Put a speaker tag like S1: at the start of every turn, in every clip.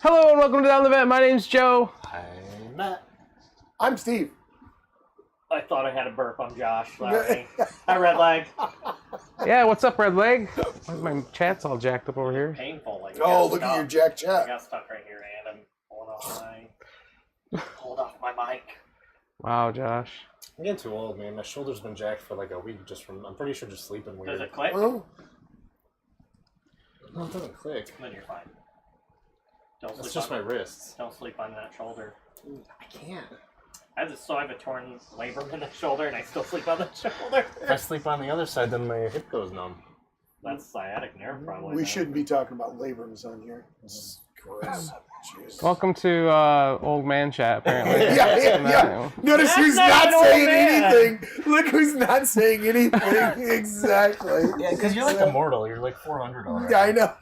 S1: Hello and welcome to Down the Vent. My name's Joe.
S2: I'm Matt.
S3: I'm Steve.
S4: I thought I had a burp. I'm Josh. Sorry. Hi, Red Leg.
S1: Yeah, what's up, Red Leg? My chat's all jacked up over here.
S4: Painful. Like,
S3: Oh, look at your Jack
S4: I
S3: Chat.
S4: got stuck right here, and I'm pulled off my mic.
S1: Wow, Josh.
S2: I'm getting too old, man. My shoulder's been jacked for like a week just from, I'm pretty sure just sleeping weird.
S4: Does it click?
S3: Oh,
S2: No, it doesn't click.
S4: Then you're fine. Don't
S2: It's
S4: sleep
S2: just
S4: on,
S2: my wrists.
S4: Don't sleep on that shoulder.
S2: I can't.
S4: I have a torn labrum in the shoulder, and I still sleep on the shoulder.
S2: If I sleep on the other side, then my hip goes numb.
S4: That's sciatic nerve, probably.
S3: we shouldn't be talking about labrums on here. This is gross. Jeez.
S1: Welcome to Old Man Chat, apparently.
S3: Yeah. Notice
S4: That's
S3: who's
S4: not
S3: not
S4: an old
S3: saying
S4: man.
S3: anything. Look who's not saying anything. Exactly.
S2: Yeah, because you're like immortal. You're like 400 already.
S3: Yeah, I know.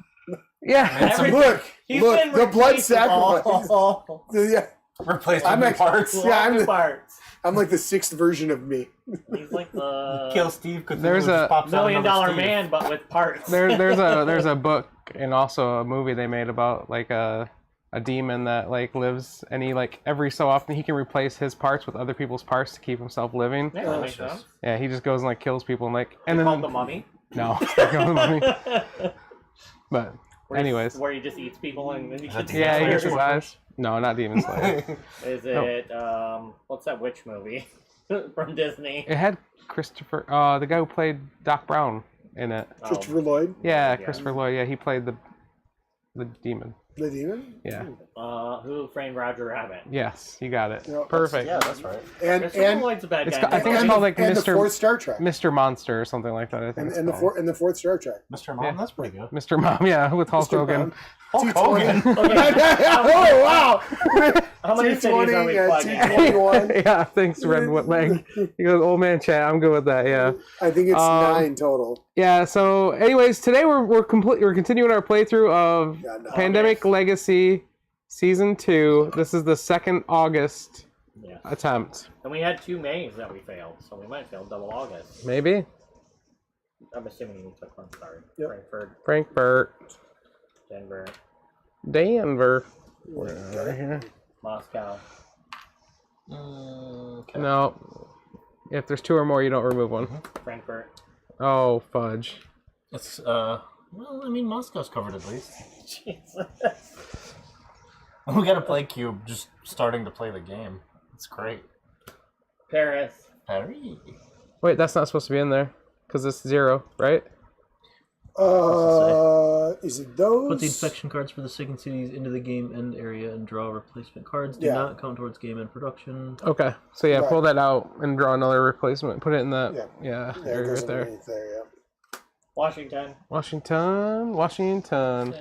S1: Yeah.
S3: Look,
S4: He's
S3: look,
S4: been
S3: the blood
S4: replaceable.
S3: sacrifice. Yeah,
S2: Replaced
S3: I'm
S2: with
S3: like-
S2: new parts.
S3: Yeah, I'm
S4: Two
S3: the-
S4: parts.
S3: I'm like the 6th version of me.
S4: He's like the
S2: Kill Steve because
S1: There's a
S2: pops out
S4: $1 million
S2: another Steve.
S4: man, but with parts.
S1: There's a book and also a movie they made about like a demon that like lives and he like every so often he can replace his parts with other people's parts to keep himself living.
S4: Yeah, that makes
S2: Delicious.
S4: sense.
S1: Yeah, he just goes and like kills people and like
S4: And
S1: and
S4: called
S1: then
S4: the mummy.
S1: no, it's not called the mummy. But anyways,
S4: Where he just eats people and then he shoots
S1: yeah, he
S4: them.
S1: gets his eyes. No, not Demon Slayer.
S4: Is it what's that witch movie from Disney?
S1: It had Christopher, the guy who played Doc Brown in it.
S3: Christopher Lloyd,
S1: Yeah,
S4: Yeah.
S1: Christopher Lloyd. Yeah, he played the demon.
S3: the demon.
S1: Yeah.
S4: Who Framed Roger Rabbit?
S1: Yes, you got it.
S3: Yeah.
S1: Perfect.
S2: Yeah, that's right.
S3: And
S4: Christopher Lloyd's a bad
S1: it's
S4: guy.
S1: I think it's
S3: and
S1: called
S3: the,
S1: like
S3: and the
S1: Mr.
S3: fourth Star Trek.
S1: Mr. Monster or something like that. I think
S3: And,
S1: it's
S3: and the
S1: called.
S3: fourth Star Trek.
S2: Mr. Mom,
S1: Yeah.
S2: that's pretty good.
S1: Mr. Mom, yeah, with Hulk
S3: Mr.
S1: Hogan.
S3: Brown.
S2: Hulk Hogan.
S3: Oh wow!
S4: How many cities are we plugging?
S3: T21.
S1: Yeah, thanks, Red Leg. He goes, old man chat. I'm good with that. Yeah.
S3: I think it's 9 total.
S1: Yeah. So, anyways, today we're continuing our playthrough of
S3: Yeah, no.
S1: Pandemic Legacy Season 2. This is the second August
S4: Yeah.
S1: attempt.
S4: And we had 2 Mays that we failed, so we might fail double August.
S1: Maybe.
S4: I'm assuming you took one. Sorry.
S3: Yep.
S4: Frankfurt,
S1: Frankfurt,
S4: Denver,
S1: Denver. Right here.
S4: Moscow.
S2: Okay.
S1: No. If there's 2 or more, you don't remove one.
S4: Frankfurt.
S1: Oh, fudge.
S2: It's, well, I mean, Moscow's covered at least.
S4: Jesus.
S2: We got a play cube just starting to play the game. It's great.
S4: Paris.
S2: Paris.
S1: Wait, that's not supposed to be in there. Because it's 0, right?
S3: Is it those?
S5: Put the inspection cards for the second cities into the game end area and draw replacement cards. Do
S3: Yeah.
S5: not count towards game end production.
S1: Okay. So yeah,
S3: Right.
S1: pull that out and draw another replacement. Put it in that.
S3: Yeah.
S1: Yeah.
S3: Yeah, it
S1: area
S3: goes
S1: right there.
S3: underneath there. Yeah.
S4: Washington.
S1: Washington.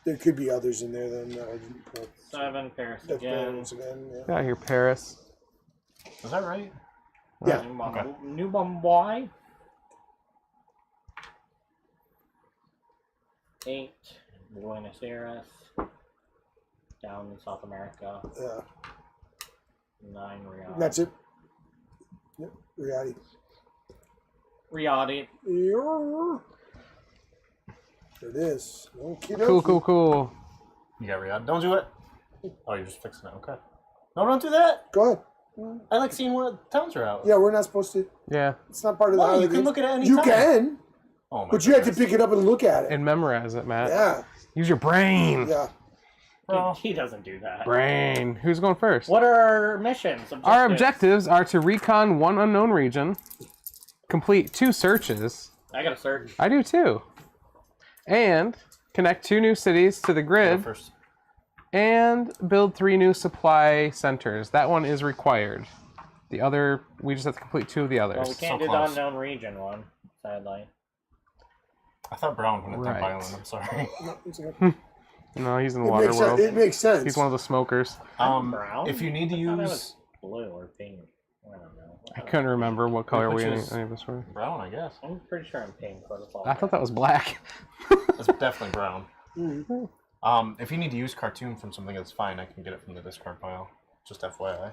S3: There could be others in there then that I didn't put.
S4: 7. Paris
S3: That's
S4: again.
S3: Paris again. Yeah.
S1: Get out here, Paris.
S2: Is that right?
S3: Yeah.
S4: New Mumbai. 8. Buenos Aires. Down in South America.
S3: Yeah.
S4: 9. Riyadh.
S3: That's it. Yep. Reality.
S4: Riyadh.
S3: Yeah. There it is.
S1: Cool.
S2: You got Riyadh. Don't do it. Oh, you're just fixing it. Okay. No, don't do that.
S3: Go ahead.
S2: I like seeing what towns are out.
S3: Yeah, we're not supposed to.
S1: Yeah.
S3: It's not part of the
S2: Well, you
S3: holiday.
S2: can look at it any
S3: You
S2: time.
S3: can,
S2: Oh my
S3: but you have to
S2: goodness.
S3: pick it up and look at it.
S1: And memorize it, Matt.
S3: Yeah.
S1: Use your brain.
S3: Yeah.
S2: Well,
S4: He doesn't do that.
S1: Brain. Who's going first?
S4: What are our missions?
S1: Our objectives are to recon 1 unknown region, complete 2 searches.
S4: I gotta search.
S1: I do too. And connect 2 new cities to the grid.
S2: first.
S1: And build 3 new supply centers. That one is required. The other, we just have to complete 2 of the others.
S4: Well, we can't
S2: So
S4: do
S2: close.
S4: the unknown region one, sadly.
S2: I thought Brown went
S1: Right.
S2: to Island. I'm sorry.
S3: No, it's okay.
S1: No, he's in the
S3: It
S1: water
S3: makes
S1: world.
S3: sense. It makes sense.
S1: He's one of the smokers.
S4: Brown?
S2: If you need to
S4: I thought it
S2: use
S4: was blue or pink. I don't know.
S1: I couldn't remember what color
S2: Which
S1: we
S2: is-
S1: any of us were.
S2: Brown, I guess.
S4: I'm pretty sure I'm pink, but it's all
S1: I thought that was black.
S2: It's definitely Brown.
S3: Mhm.
S2: If you need to use cartoon from something, that's fine. I can get it from the discard pile. Just FYI.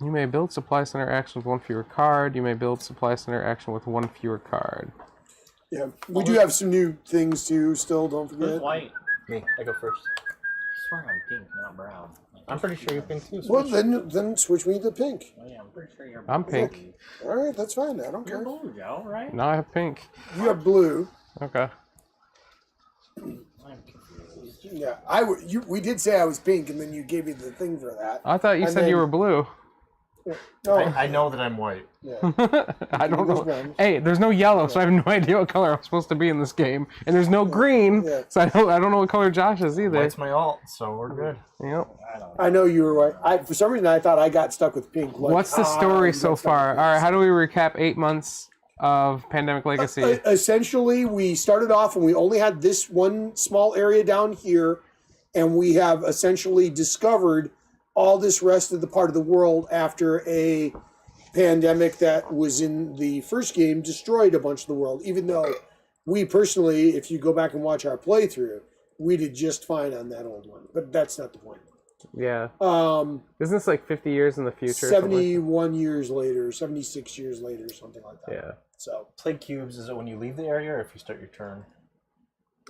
S1: You may build supply center action with 1 fewer card. You may build supply center action with 1 fewer card.
S3: Yeah, we do have some new things too. Still, don't
S4: Who's
S3: forget.
S4: white?
S2: Me. I go first.
S4: I swear I'm pink, not brown.
S2: I'm pretty sure you're pink too.
S3: Well,
S2: Switch.
S3: then switch me to pink.
S4: Oh, yeah, I'm pretty sure you're
S1: I'm
S4: blue.
S1: pink.
S3: All right, that's fine. I don't
S4: You're
S3: care.
S4: blue, Joe, right?
S1: Now I have pink.
S3: You have blue.
S1: Okay.
S4: I'm confused.
S3: Yeah, we did say I was pink, and then you gave me the thing for that.
S1: I thought you
S3: And
S1: said you
S3: then-
S1: were blue.
S3: No,
S2: I know that I'm white.
S3: yeah.
S1: I don't
S3: There's
S1: know.
S3: one.
S1: Hey, there's no yellow, so I have no idea what color I'm supposed to be in this game. And there's no green,
S3: Yeah.
S1: so I don't know what color Josh is either.
S2: White's my alt, so we're good.
S1: Yep.
S4: I don't know.
S3: I know you were right. For some reason, I thought I got stuck with pink. Like,
S1: What's the
S3: you
S1: story
S3: got
S1: so
S3: stuck
S1: far?
S3: with
S1: All right,
S3: pink.
S1: how do we recap 8 months of Pandemic Legacy?
S3: Essentially, we started off and we only had this one small area down here, and we have essentially discovered all this rest of the part of the world after a pandemic that was in the first game destroyed a bunch of the world, even though we personally, if you go back and watch our playthrough, we did just fine on that old one. But that's not the point.
S1: Yeah.
S3: Um,
S1: Isn't this like 50 years in the future? or something?
S3: 71 years later, 76 years later, something like that.
S1: Yeah.
S3: So,
S2: Plague cubes, is it when you leave the area or if you start your turn?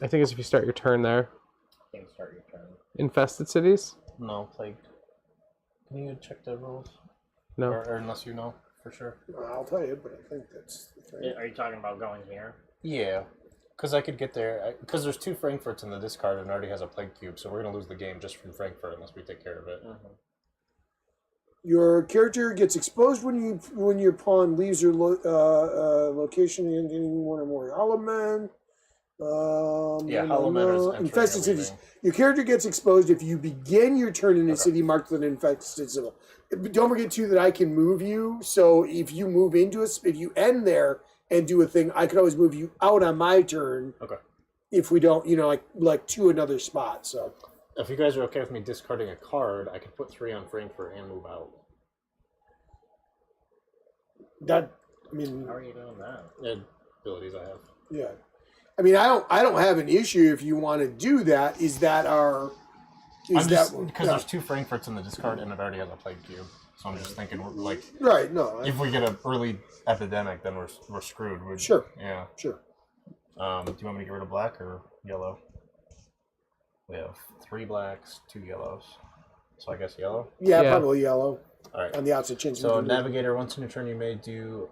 S1: I think it's if you start your turn there.
S4: Things start your turn.
S1: Infested cities?
S2: No, plague. Can you check the rules?
S1: No.
S2: Or unless you know for sure.
S3: I'll tell you, but I think that's the thing.
S4: Are you talking about going here?
S2: Yeah, because I could get there. Because there's 2 Frankfurts in the discard and it already has a plague cube, so we're gonna lose the game just from Frankfurt unless we take care of it.
S3: Your character gets exposed when your pawn leaves your location and getting one or more hollow men.
S2: Yeah, hollow men is entering
S3: infested cities.
S2: everything.
S3: Your character gets exposed if you begin your turn in a city marked with an infested civil. But don't forget too that I can move you. So if you move into if you end there and do a thing, I could always move you out on my turn.
S2: Okay.
S3: If we don't, like to another spot. So
S2: If you guys are okay with me discarding a card, I could put 3 on Frankfurt and move out.
S3: that, I mean,
S4: How are you doing that?
S2: And abilities I have.
S3: yeah. I mean, I don't have an issue if you want to do that. Is that our? Is
S2: Because
S3: yeah.
S2: there's 2 Frankfurts in the discard and it already has a plague cube. So I'm just thinking, like,
S3: Right? No.
S2: if we get an early epidemic, then we're screwed.
S3: Sure.
S2: Yeah.
S3: Sure.
S2: Do you want me to get rid of black or yellow? We have 3 blacks, 2 yellows. So I guess yellow.
S3: Yeah,
S1: Yeah.
S3: probably yellow
S2: All right.
S3: on the outside chin.
S2: So navigator, once in your turn, you may do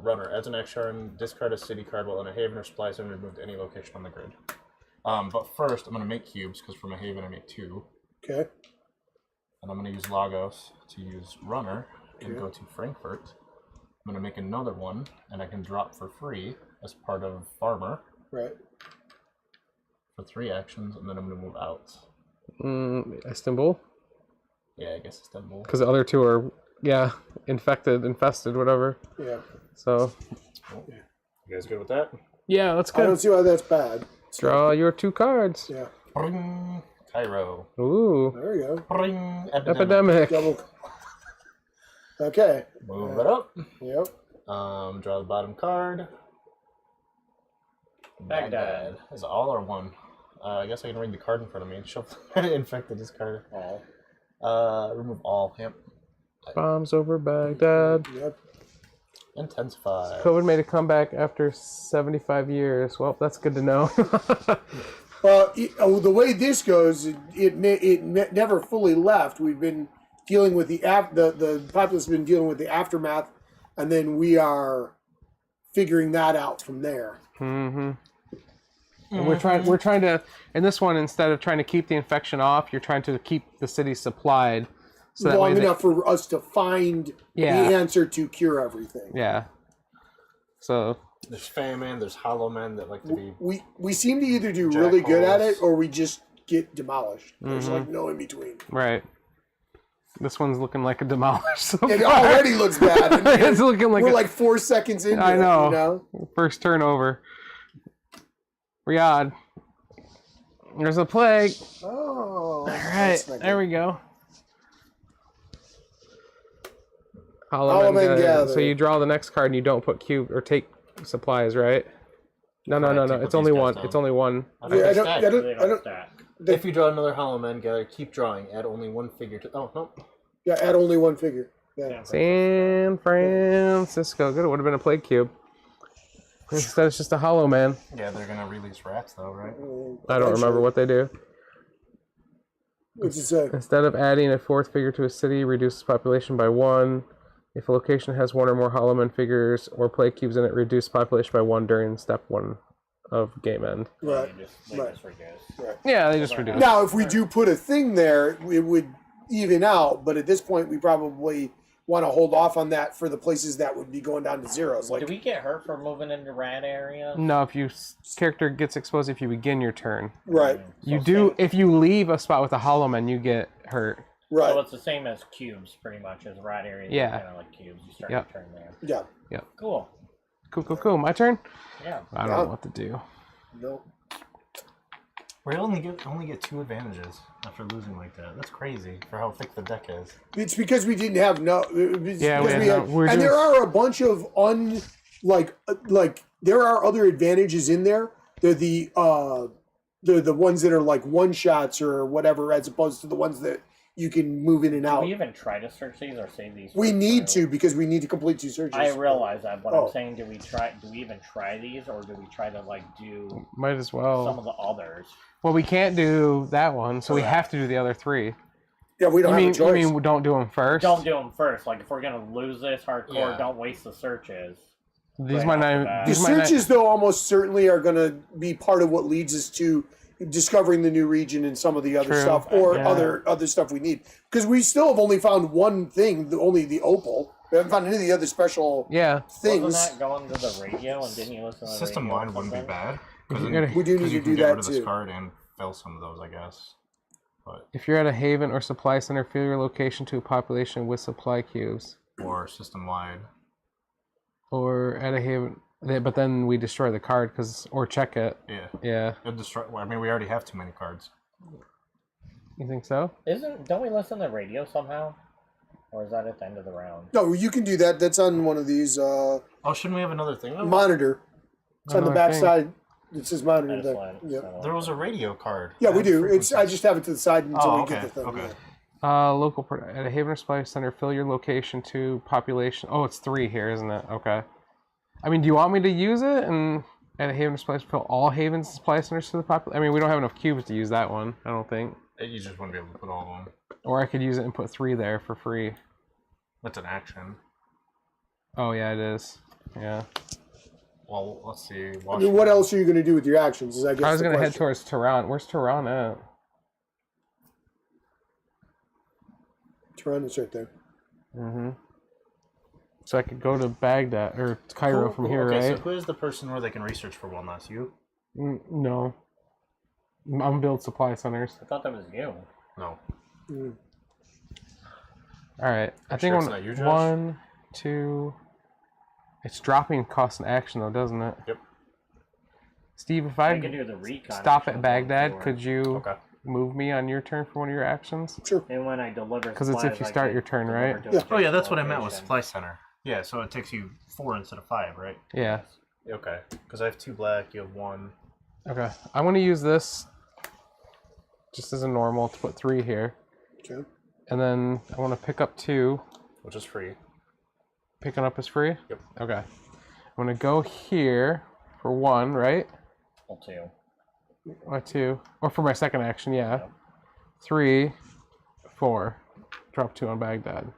S2: runner. As an action, discard a city card while in a haven or supply zone and move to any location on the grid. But first, I'm going to make cubes because from a haven I make 2,
S3: Okay.
S2: and I'm going to use Lagos to use runner and
S3: Okay.
S2: go to Frankfurt. I'm going to make another one, and I can drop for free as part of farmer
S3: Right.
S2: for 3 actions, and then I'm going to move out.
S1: Istanbul?
S2: Yeah, I guess Istanbul.
S1: Because the other 2 are, infested, whatever.
S3: Yeah.
S1: So,
S2: You guys good with that?
S1: yeah, that's
S3: I don't
S1: good.
S3: see why that's bad.
S1: Draw your 2 cards.
S3: Yeah.
S2: Bring Cairo.
S1: Ooh.
S3: There you go.
S2: Bring
S1: Epidemic.
S3: Double. Okay.
S2: Move it up.
S3: Yep.
S2: Draw the bottom card.
S4: Baghdad.
S2: Is it all or 1? I guess I can read the card in front of me and show infected discard.
S4: All.
S2: Remove all. Yep.
S1: Bombs over Baghdad.
S3: Yep.
S2: Intensify.
S1: COVID made a comeback after 75 years. Well, that's good to know.
S3: Well, the way this goes, it never fully left. We've been dealing with the populace has been dealing with the aftermath, and then we are figuring that out from there.
S1: Mm-hmm. And we're trying to, in this one, instead of trying to keep the infection off, you're trying to keep the city supplied. So that
S3: Long
S1: way
S3: enough for us to find
S1: Yeah.
S3: the answer to cure everything.
S1: Yeah. So,
S2: There's famine. There's hollow men that like to be.
S3: We seem to either do really good at it
S2: Jackals.
S3: or we just get demolished. There's like no in between.
S1: right. This one's looking like a demolished. So
S3: It
S1: far.
S3: already looks bad. And
S1: It's looking like
S3: we're
S1: a,
S3: like 4 seconds into
S1: I
S3: it.
S1: know.
S3: You know?
S1: First turnover. Riyadh. There's a plague.
S3: Oh.
S1: All right. There we go.
S3: Hollow Men Gather.
S1: So you draw the next card and you don't put cube or take supplies, right? No.
S2: Take
S1: It's
S2: what
S1: only
S2: these guys
S1: one.
S2: don't.
S1: It's only one.
S3: Yeah, I don't.
S2: Stack.
S3: I
S4: They
S3: don't. I
S4: don't
S3: don't.
S4: stack.
S2: If you draw another hollow man, gather, keep drawing. Add only 1 figure to. Oh no.
S3: Yeah, add only 1 figure. Yeah.
S4: Yeah.
S1: San Francisco. Good. It would have been a plague cube. Instead, it's just a hollow man.
S2: Yeah, they're gonna release rats though, right?
S1: I don't remember what they do.
S3: What's it say?
S1: Instead of adding a fourth figure to a city, reduces population by 1. If a location has 1 or more hollow man figures or play cubes in it, reduce population by 1 during step 1 of game end.
S3: Right.
S4: They just reduce.
S3: Right.
S1: Yeah, they just reduce.
S3: Now, if we do put a thing there, it would even out. But at this point, we probably want to hold off on that for the places that would be going down to zeros. Like,
S4: Do we get hurt for moving into rat area?
S1: No, if your character gets exposed if you begin your turn.
S3: right,
S1: You do. If you leave a spot with a hollow man, you get hurt.
S3: right,
S4: So it's the same as cubes, pretty much, as rat areas.
S1: Yeah.
S4: Kind of like cubes. You start
S1: Yep.
S4: your turn there.
S3: yeah.
S4: Cool.
S1: Cool. My turn?
S4: Yeah.
S1: I don't know what to do.
S3: No,
S2: We only get 2 advantages after losing like that. That's crazy for how thick the deck is.
S3: it's because we didn't have no.
S1: Yeah, we had no- we're
S3: and
S1: just-
S3: there are a bunch of like there are other advantages in there. They're the ones that are like one shots or whatever, as opposed to the ones that you can move in and
S4: Do
S3: out.
S4: we even try to search these or save these?
S3: We
S4: for
S3: need
S4: later?
S3: to because we need to complete 2 searches.
S4: I realize that, but
S3: Oh.
S4: I'm saying, do we even try these, or do we try to like do
S1: Might as
S4: some
S1: well.
S4: of the others?
S1: Well, we can't do that one, so we
S4: Correct.
S1: have to do the other 3.
S3: Yeah, we don't
S1: You
S3: have
S1: mean,
S3: a choice.
S1: you mean don't do them first?
S4: Don't do them first. Like if we're gonna lose this hardcore,
S2: Yeah.
S4: don't waste the searches.
S1: These
S4: right
S1: might
S4: off the
S1: not.
S4: bat.
S3: The
S1: These might not.
S3: searches, though, almost certainly are going to be part of what leads us to discovering the new region and some of the other
S1: True.
S3: stuff, or
S1: Yeah.
S3: other stuff we need. Because we still have only found one thing, only the opal. We haven't found any of the other special
S1: Yeah.
S3: things.
S4: Wasn't that going to the radio, and didn't you listen to the
S2: System
S4: radio or
S2: wide wouldn't be
S4: something?
S2: bad.
S1: If
S2: Because
S1: you're,
S3: We do need to
S2: you
S3: do
S2: can get
S3: that
S2: rid of this
S3: too.
S2: card and fill some of those, I guess. But
S1: if you're at a haven or supply center, fill your location to a population with supply cubes.
S2: or system wide.
S1: Or at a haven, but then we destroy the card or check it.
S2: Yeah.
S1: Yeah.
S2: It'll destroy. Well, I mean, we already have too many cards.
S1: You think so?
S4: Don't we listen to the radio somehow? Or is that at the end of the round?
S3: No, you can do that. That's on one of these
S2: Oh, shouldn't we have another thing? Though?
S3: monitor. It's on the
S1: Another
S3: back
S1: thing.
S3: side. It says
S4: I
S3: monitor
S4: just
S3: there.
S4: let-
S3: Yeah.
S4: so-
S2: There was a radio card.
S3: Yeah, we
S2: That
S3: do. It's I
S2: frequencies.
S3: just have it to the side until
S2: Oh,
S3: we
S2: okay.
S3: get the thing.
S2: Okay.
S3: Yeah.
S1: At a haven or supply center, fill your location to population. Oh, it's 3 here, isn't it? Okay. I mean, do you want me to use it and at a haven or supply fill all havens and supply centers to the population? I mean, we don't have enough cubes to use that one. I don't think.
S2: You just wouldn't be able to put all of them.
S1: Or I could use it and put 3 there for free.
S2: That's an action.
S1: Oh yeah, it is. Yeah.
S2: Well, let's see.
S3: I mean, what else are you going to do with your actions? Is I guess
S1: I was
S3: the
S1: gonna head
S3: question.
S1: towards Tehran. Where's Tehran at?
S3: Tehran is right there.
S1: Mm-hmm. So I could go to Baghdad or Cairo from here,
S2: okay,
S1: right?
S2: so who is the person where they can research for wellness? You?
S1: No. I'm build supply centers.
S4: I thought that was you.
S2: No.
S3: Mm.
S1: All right. I think
S2: Sure it's not you, Josh?
S1: 1, 2. It's dropping cost and action though, doesn't it?
S2: Yep.
S1: Steve, if
S4: I
S1: I
S4: can do the recon.
S1: stop
S4: action
S1: at Baghdad,
S4: before.
S1: could you
S2: Okay.
S1: move me on your turn for one of your actions?
S3: Sure.
S4: And when I deliver,
S1: 'Cause it's if
S4: supplies,
S1: you
S4: I
S1: start
S4: get
S1: your turn,
S4: delivered
S1: right?
S4: to a
S3: Yeah.
S2: Oh yeah,
S4: different
S2: that's what I meant with
S4: location.
S2: supply center. Yeah, so it takes you 4 instead of 5, right?
S1: Yeah.
S2: Okay. Because I have 2 black, you have 1.
S1: Okay. I'm gonna use this just as a normal to put 3 here,
S3: Okay.
S1: and then I want to pick up 2.
S2: Which is free.
S1: Picking up is free?
S2: Yep.
S1: Okay. I'm gonna go here for 1, right?
S4: Well, 2.
S1: Or 2. Or for my second action, yeah.
S4: Yep.
S1: 3, 4. Drop 2 on Baghdad.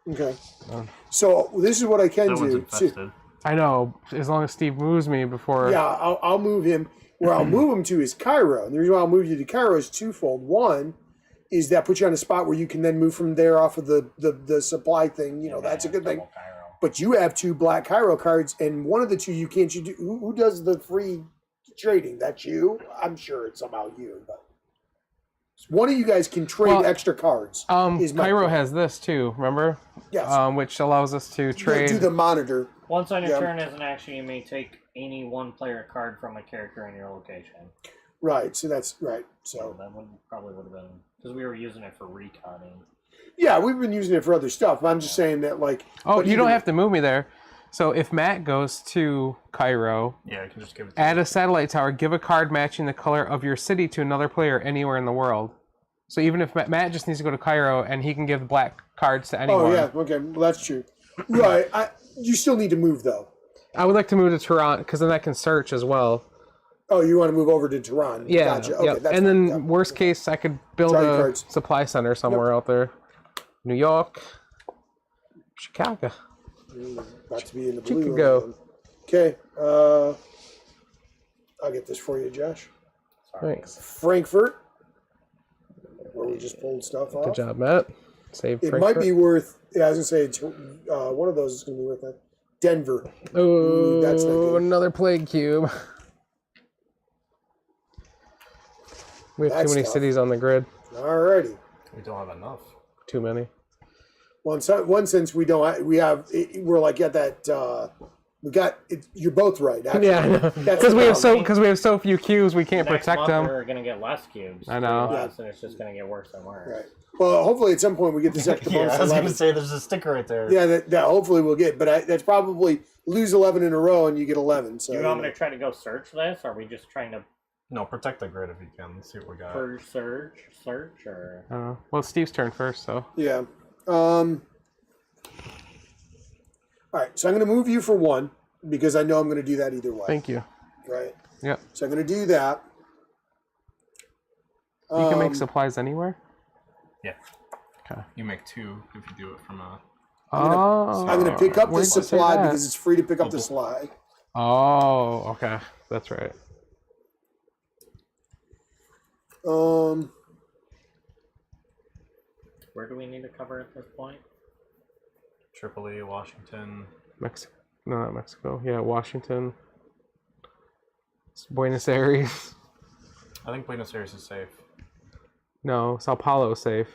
S3: Okay.
S1: Um,
S3: So this is what I can
S2: That one's
S3: do. So-
S2: infested.
S1: I know, as long as Steve moves me before.
S3: yeah, I'll move him. Where I'll move him to is Cairo. And the reason why I'll move you to Cairo is twofold. One is that puts you on a spot where you can then move from there off of the supply thing. You know, that's a good thing.
S4: Double Cairo.
S3: But you have 2 black Cairo cards, and one of the 2 you can't. You do who does the free trading? That's you. I'm sure it's somehow you. But one of you guys can trade
S1: Well,
S3: extra cards. is my
S1: Cairo
S3: point.
S1: has this too, remember?
S3: Yes.
S1: Which allows us to trade.
S3: Do the monitor.
S4: Once on your
S3: Yeah.
S4: turn as an action, you may take any one player card from a character in your location.
S3: Right. So that's right.
S4: So
S3: So
S4: that would probably would have been because we were using it for reconning.
S3: yeah, we've been using it for other stuff. I'm just saying that like.
S1: Oh,
S3: but
S1: you don't
S3: even-
S1: have to move me there. So if Matt goes to Cairo,
S2: Yeah, I can just give it to
S1: add a satellite tower, give a card matching the color of your city to another player anywhere in the world. So even if Matt just needs to go to Cairo and he can give black cards to anyone.
S3: Oh yeah. Okay. Well, that's true. Right. You still need to move though.
S1: I would like to move to Toronto because then I can search as well.
S3: Oh, you want to move over to Tehran?
S1: Yeah.
S3: Gotcha. Okay,
S1: Yep.
S3: that's
S1: And then
S3: fine. Yep.
S1: worst case, I could build
S3: Draw your
S1: a
S3: cards.
S1: supply center somewhere out there. New York, Chicago.
S3: About to be in the blue room
S1: Chicago.
S3: again. Okay. I'll get this for you, Josh.
S1: Thanks.
S3: Frankfurt, where we just pulled stuff off.
S1: Good job, Matt. Save
S3: It
S1: Frankfurt.
S3: might be worth. Yeah, I was gonna say one of those is gonna be worth that. Denver.
S1: Oh,
S3: that's not good.
S1: another plague cube. We have
S3: That's
S1: too many
S3: tough.
S1: cities on the grid.
S3: Alrighty.
S2: We don't have enough.
S1: Too many.
S3: One sense we don't. We're like at that. We got. You're both right. Actually.
S1: Yeah, I know.
S3: That's
S1: Because
S3: the
S1: we have
S3: problem.
S1: we have so few cubes, we can't
S4: Next
S1: protect
S4: month
S1: them.
S4: We're gonna get less cubes.
S1: I know.
S4: Less, and it's just gonna get worse and worse.
S3: Right. Well, hopefully at some point we get this extra
S2: Yeah,
S3: bonus
S2: I was
S3: 11.
S2: gonna say there's a sticker right there.
S3: Yeah, that hopefully we'll get. But that's probably lose 11 in a row and you get 11. So
S4: Do you want me to try to go search this? Or are we just trying to
S2: No, protect the grid if you can. Let's see what we got.
S4: per search, or?
S1: I don't know. Well, it's Steve's turn first, so.
S3: Yeah. All right. So I'm going to move you for 1 because I know I'm going to do that either way.
S1: Thank you.
S3: Right.
S1: Yep.
S3: So I'm going to do that.
S1: You can make supplies anywhere?
S2: Yeah.
S1: Okay.
S2: You make 2 if you do it from a.
S1: Oh.
S3: I'm going to pick up
S1: Where'd
S3: this
S1: you say
S3: supply
S1: that?
S3: because it's free to pick up the supply.
S1: Oh, okay. That's right.
S4: Where do we need to cover at this point?
S2: Tripoli, Washington.
S1: Mexico. No, not Mexico. Yeah, Washington. It's Buenos Aires.
S2: I think Buenos Aires is safe.
S1: No, Sao Paulo is safe.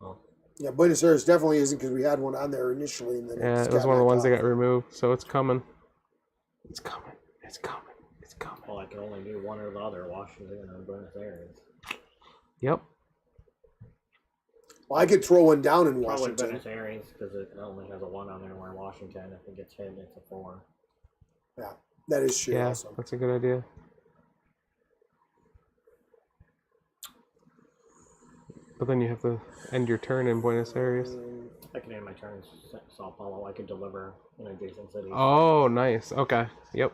S2: Oh.
S3: Yeah, Buenos Aires definitely isn't because we had one on there initially. And then
S1: Yeah,
S3: it's
S1: it was
S3: got
S1: one of the
S3: back
S1: ones that
S3: off.
S1: got removed, so it's coming. It's coming. It's coming. It's coming.
S4: Well, I can only do one or the other, Washington or Buenos Aires.
S1: Yep.
S3: Well, I could throw one down in
S4: Probably
S3: Washington.
S4: Buenos Aires because it only has a 1 on there. Where Washington, if it gets hit, it's a 4.
S3: Yeah, that is true.
S1: Yeah,
S3: Also.
S1: that's a good idea. But then you have to end your turn in Buenos Aires.
S4: I can end my turn in Sao Paulo. I could deliver in adjacent cities.
S1: Oh, nice. Okay. Yep.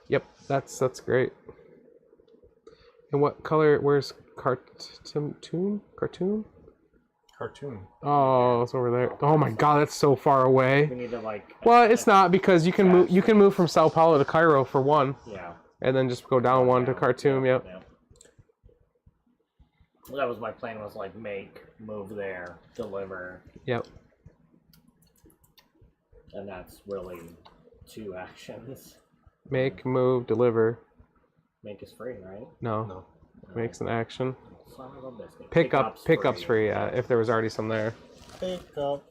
S1: Yep. That's great. And what color? Where's cartoon? Cartoon?
S2: Cartoon.
S1: Oh, it's over there. Oh my God, that's so far away.
S4: We need to like.
S1: Well, it's not because you can move. You can move from Sao Paulo to Cairo for 1,
S4: Yeah.
S1: and then just go down 1 to Khartoum. Yep.
S4: Yeah. Well, that was my plan. Was like move there, deliver,
S1: Yep.
S4: and that's really 2 actions.
S1: Make, move, deliver.
S4: Make is free, right?
S1: No.
S2: No.
S1: Makes an action.
S4: Son of a biscuit.
S1: Pickup's free. Yeah, if there was already some there.
S2: Pick up.